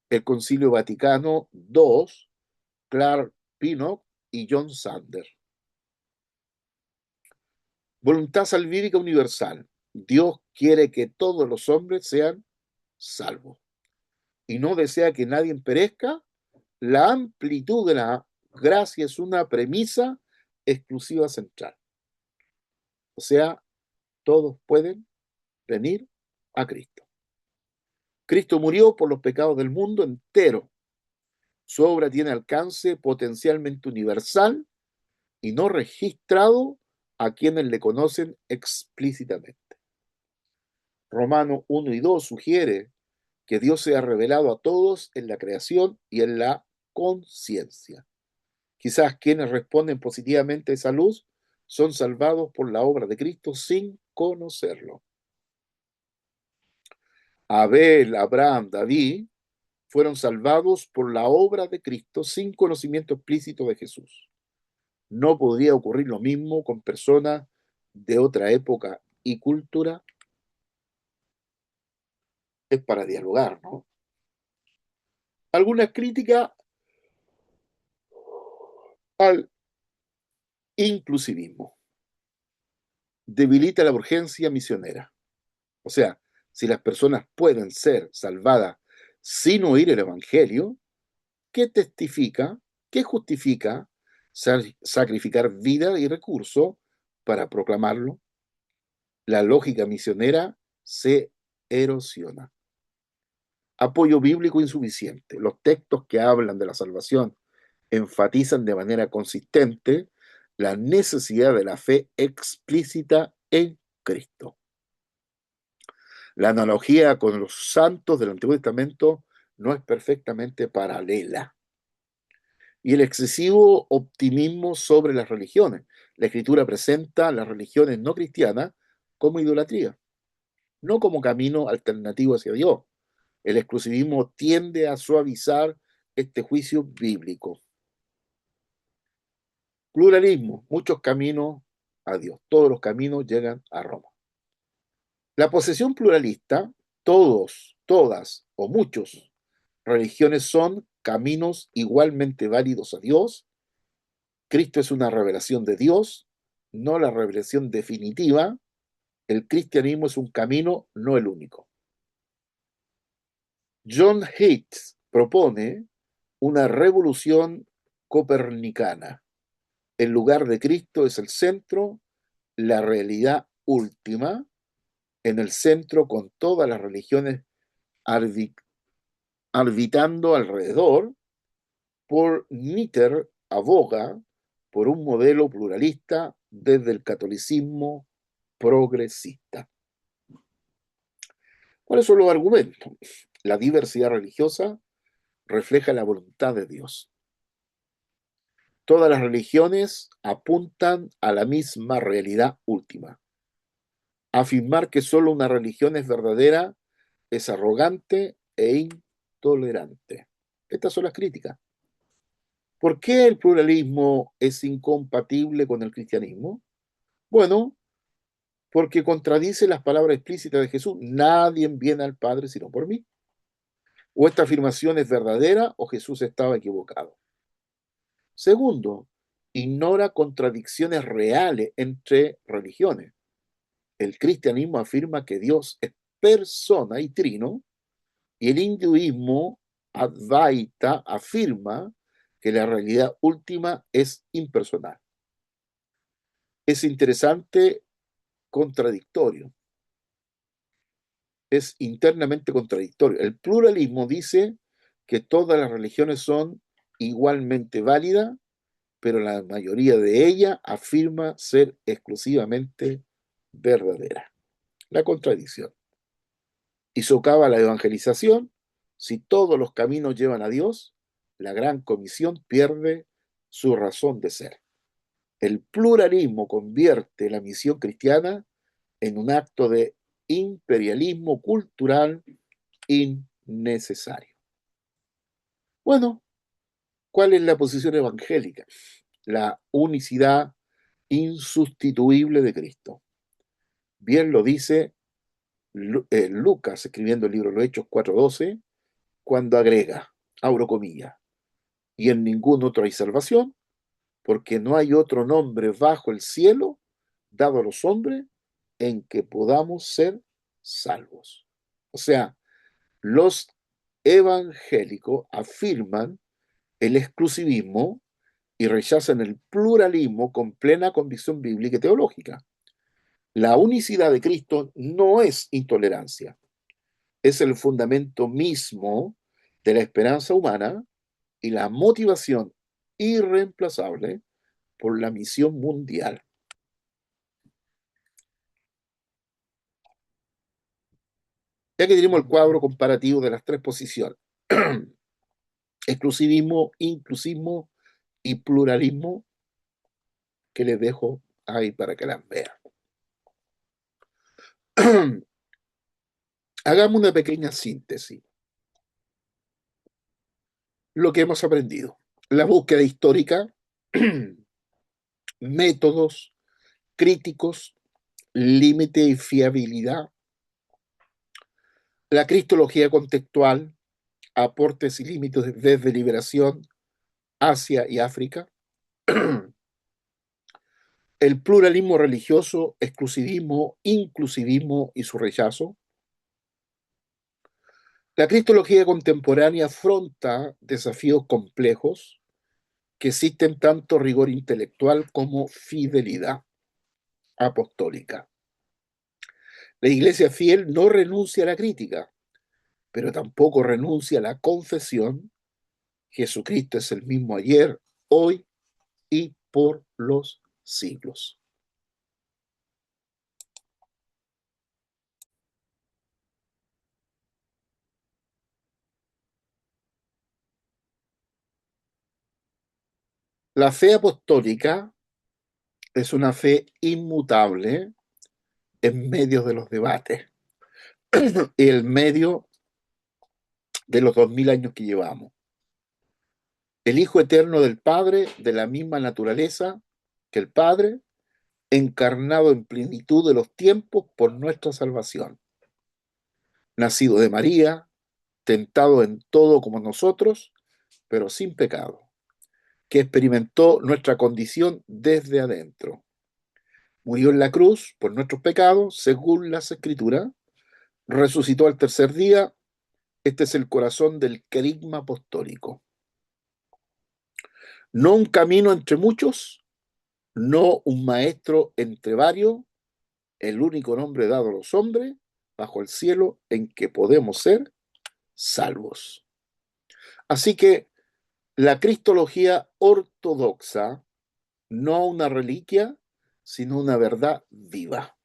el Concilio Vaticano II, Clark Pinnock y John Sander. Voluntad salvífica universal. Dios quiere que todos los hombres sean salvos y no desea que nadie perezca. La amplitud de la gracia es una premisa exclusiva central. O sea, todos pueden venir a Cristo. Cristo murió por los pecados del mundo entero. Su obra tiene alcance potencialmente universal y no registrado a quienes le conocen explícitamente. Romanos 1 y 2 sugiere que Dios se ha revelado a todos en la creación y en la conciencia. Quizás quienes responden positivamente a esa luz son salvados por la obra de Cristo sin conocerlo. Abel, Abraham, David fueron salvados por la obra de Cristo sin conocimiento explícito de Jesús. No podría ocurrir lo mismo con personas de otra época y cultura. Es para dialogar, ¿no? Alguna crítica al inclusivismo. Debilita la urgencia misionera. O sea, si las personas pueden ser salvadas sin oír el Evangelio, ¿qué testifica, qué justifica sacrificar vida y recursos para proclamarlo? La lógica misionera se erosiona. Apoyo bíblico insuficiente. Los textos que hablan de la salvación enfatizan de manera consistente la necesidad de la fe explícita en Cristo. La analogía con los santos del Antiguo Testamento no es perfectamente paralela. Y el excesivo optimismo sobre las religiones. La Escritura presenta las religiones no cristianas como idolatría, no como camino alternativo hacia Dios. El exclusivismo tiende a suavizar este juicio bíblico. Pluralismo, muchos caminos a Dios, todos los caminos llegan a Roma. La posesión pluralista, todos, todas o muchos religiones son caminos igualmente válidos a Dios. Cristo es una revelación de Dios, no la revelación definitiva. El cristianismo es un camino, no el único. John Hicks propone una revolución copernicana. El lugar de Cristo es el centro, la realidad última, en el centro con todas las religiones orbitando alrededor. Paul Nitter aboga por un modelo pluralista desde el catolicismo progresista. ¿Cuáles son los argumentos? La diversidad religiosa refleja la voluntad de Dios. Todas las religiones apuntan a la misma realidad última. Afirmar que solo una religión es verdadera es arrogante e intolerante. Estas son las críticas. ¿Por qué el pluralismo es incompatible con el cristianismo? Bueno, porque contradice las palabras explícitas de Jesús. Nadie viene al Padre sino por mí. O esta afirmación es verdadera o Jesús estaba equivocado. Segundo, ignora contradicciones reales entre religiones. El cristianismo afirma que Dios es persona y trino, y el hinduismo Advaita afirma que la realidad última es impersonal. Es interesante, contradictorio. Es internamente contradictorio. El pluralismo dice que todas las religiones son igualmente válidas, pero la mayoría de ellas afirma ser exclusivamente verdadera. La contradicción. Y socava la evangelización. Si todos los caminos llevan a Dios, la gran comisión pierde su razón de ser. El pluralismo convierte la misión cristiana en un acto de imperialismo cultural innecesario. Bueno, ¿cuál es la posición evangélica? La unicidad insustituible de Cristo. Bien lo dice Lucas, escribiendo el libro de los Hechos 4:12, cuando agrega, abro comillas, y en ningún otro hay salvación, porque no hay otro nombre bajo el cielo dado a los hombres en que podamos ser salvos. O sea, los evangélicos afirman el exclusivismo y rechazan el pluralismo con plena convicción bíblica y teológica. La unicidad de Cristo no es intolerancia, es el fundamento mismo de la esperanza humana y la motivación irreemplazable por la misión mundial. Ya que tenemos el cuadro comparativo de las tres posiciones, exclusivismo, inclusismo y pluralismo, que les dejo ahí para que las vean. Hagamos una pequeña síntesis. Lo que hemos aprendido. La búsqueda histórica, métodos críticos, límite y fiabilidad, la cristología contextual, aportes y límites desde liberación, Asia y África, el pluralismo religioso, exclusivismo, inclusivismo y su rechazo. La cristología contemporánea afronta desafíos complejos que existen tanto rigor intelectual como fidelidad apostólica. La iglesia fiel no renuncia a la crítica, pero tampoco renuncia a la confesión. Jesucristo es el mismo ayer, hoy y por los siglos. La fe apostólica es una fe inmutable en medio de los debates, en medio de los 2000 años que llevamos. El Hijo eterno del Padre, de la misma naturaleza que el Padre, encarnado en plenitud de los tiempos por nuestra salvación. Nacido de María, tentado en todo como nosotros, pero sin pecado, que experimentó nuestra condición desde adentro. Murió en la cruz por nuestros pecados, según las Escrituras, resucitó al tercer día. Este es el corazón del querigma apostólico. No un camino entre muchos, no un maestro entre varios, el único nombre dado a los hombres bajo el cielo en que podemos ser salvos. Así que la cristología ortodoxa, no una reliquia, sino una verdad viva.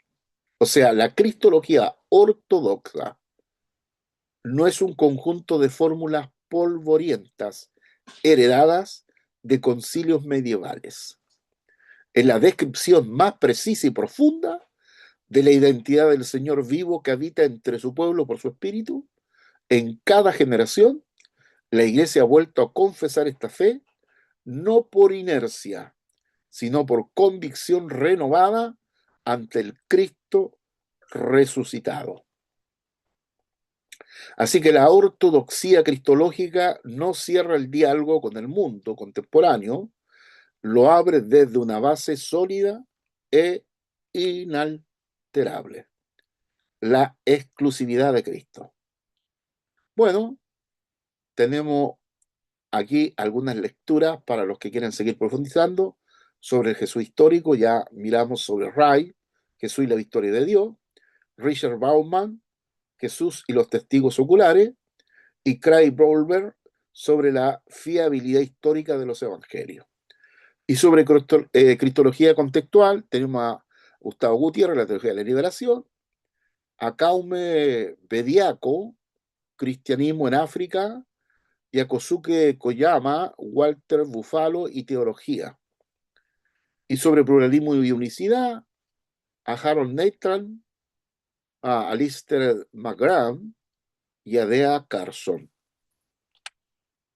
O sea, la cristología ortodoxa no es un conjunto de fórmulas polvorientas heredadas de concilios medievales. Es la descripción más precisa y profunda de la identidad del Señor vivo que habita entre su pueblo por su espíritu. En cada generación, la Iglesia ha vuelto a confesar esta fe, no por inercia, sino por convicción renovada ante el Cristo resucitado. Así que la ortodoxia cristológica no cierra el diálogo con el mundo contemporáneo, lo abre desde una base sólida e inalterable, la exclusividad de Cristo. Bueno, tenemos aquí algunas lecturas para los que quieren seguir profundizando sobre el Jesús histórico. Ya miramos sobre Ray, Jesús y la victoria de Dios, Richard Bauman, Jesús y los testigos oculares, y Craig Brownberg sobre la fiabilidad histórica de los evangelios. Y sobre cristología contextual tenemos a Gustavo Gutiérrez, la teología de la liberación, a Kaume Bediaco, cristianismo en África, y a Kosuke Koyama, Walter Buffalo y teología. Y sobre pluralismo y unicidad, a Harold Nathan, a Alistair McGrath y a Dea Carson,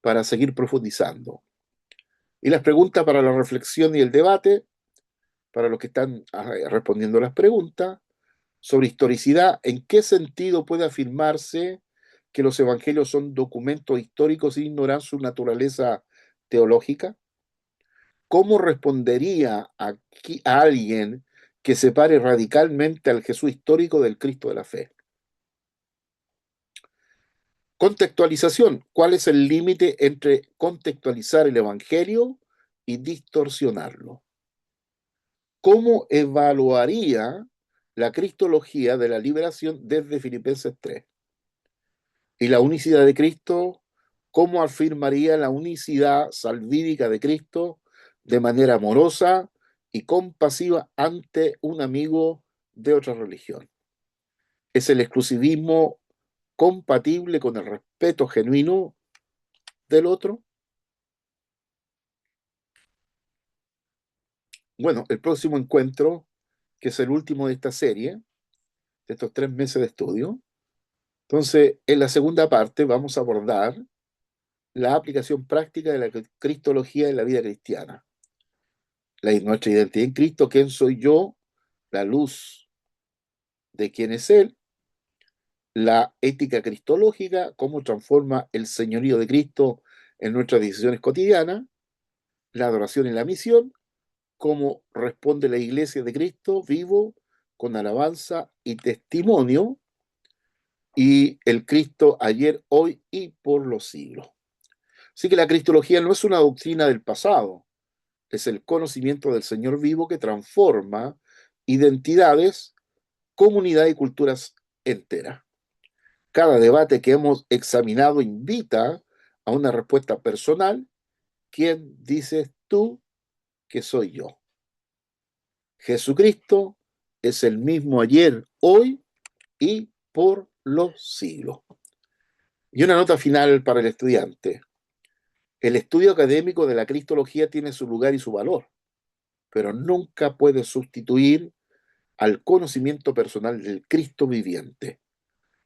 para seguir profundizando. Y las preguntas para la reflexión y el debate, para los que están respondiendo las preguntas, sobre historicidad, ¿en qué sentido puede afirmarse que los evangelios son documentos históricos sin ignorar su naturaleza teológica? ¿Cómo respondería a alguien que separe radicalmente al Jesús histórico del Cristo de la fe? Contextualización. ¿Cuál es el límite entre contextualizar el Evangelio y distorsionarlo? ¿Cómo evaluaría la cristología de la liberación desde Filipenses 3? Y la unicidad de Cristo, ¿cómo afirmaría la unicidad salvífica de Cristo de manera amorosa y compasiva ante un amigo de otra religión? ¿Es el exclusivismo compatible con el respeto genuino del otro? Bueno, el próximo encuentro, que es el último de esta serie, de estos 3 meses de estudio, entonces en la segunda parte vamos a abordar la aplicación práctica de la cristología en la vida cristiana. Nuestra identidad en Cristo, quién soy yo, la luz de quién es Él, la ética cristológica, cómo transforma el señorío de Cristo en nuestras decisiones cotidianas, la adoración y la misión, cómo responde la iglesia de Cristo vivo con alabanza y testimonio, y el Cristo ayer, hoy y por los siglos. Así que la cristología no es una doctrina del pasado, es el conocimiento del Señor vivo que transforma identidades, comunidad y culturas enteras. Cada debate que hemos examinado invita a una respuesta personal. ¿Quién dices tú que soy yo? Jesucristo es el mismo ayer, hoy y por los siglos. Y una nota final para el estudiante. El estudio académico de la cristología tiene su lugar y su valor, pero nunca puede sustituir al conocimiento personal del Cristo viviente.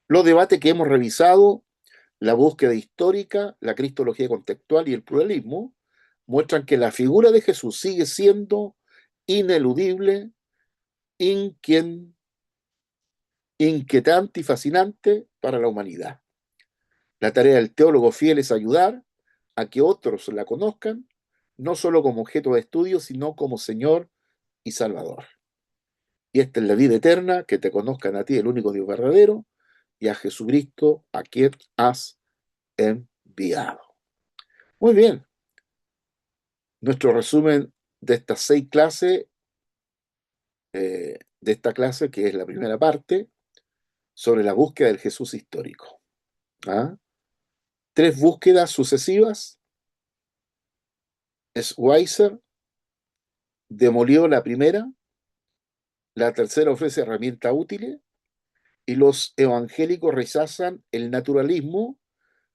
Los debates que hemos revisado, la búsqueda histórica, la cristología contextual y el pluralismo, muestran que la figura de Jesús sigue siendo ineludible, inquietante y fascinante para la humanidad. La tarea del teólogo fiel es ayudar a que otros la conozcan, no solo como objeto de estudio, sino como Señor y Salvador. Y esta es la vida eterna, que te conozcan a ti, el único Dios verdadero, y a Jesucristo, a quien has enviado. Muy bien, nuestro resumen de estas 6 clases, de esta clase, que es la primera parte, sobre la búsqueda del Jesús histórico. ¿Ah? 3 búsquedas sucesivas. Schweitzer demolió la primera, la tercera ofrece herramientas útiles, y los evangélicos rechazan el naturalismo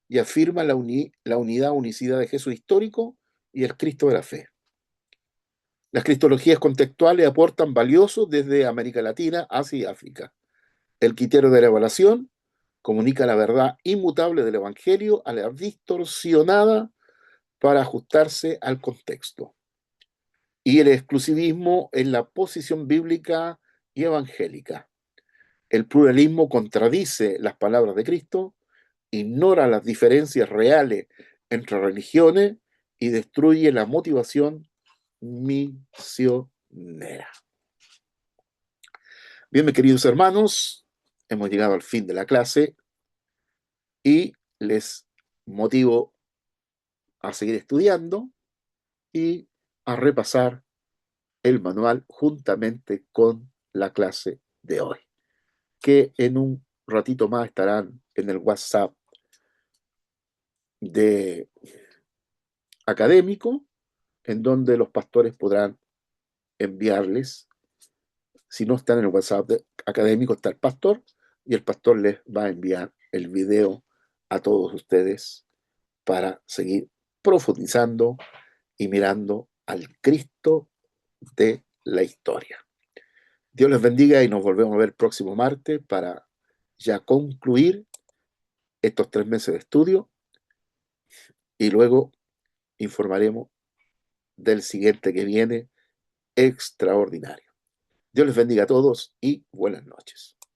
y afirman la unidad, unicidad de Jesús histórico y el Cristo de la fe. Las cristologías contextuales aportan valiosos desde América Latina, Asia y África. El criterio de la evaluación comunica la verdad inmutable del Evangelio a la distorsionada para ajustarse al contexto. Y el exclusivismo en la posición bíblica y evangélica. El pluralismo contradice las palabras de Cristo ignora las diferencias reales entre religiones y destruye la motivación misionera. Bien, mis queridos hermanos, hemos llegado al fin de la clase y les motivo a seguir estudiando y a repasar el manual juntamente con la clase de hoy, que en un ratito más estarán en el WhatsApp de académico, en donde los pastores podrán enviarles. Si no están en el WhatsApp académico, está el pastor y el pastor les va a enviar el video a todos ustedes para seguir profundizando y mirando al Cristo de la historia. Dios les bendiga y nos volvemos a ver el próximo martes para ya concluir estos 3 meses de estudio y luego informaremos del siguiente que viene extraordinario. Dios les bendiga a todos y buenas noches.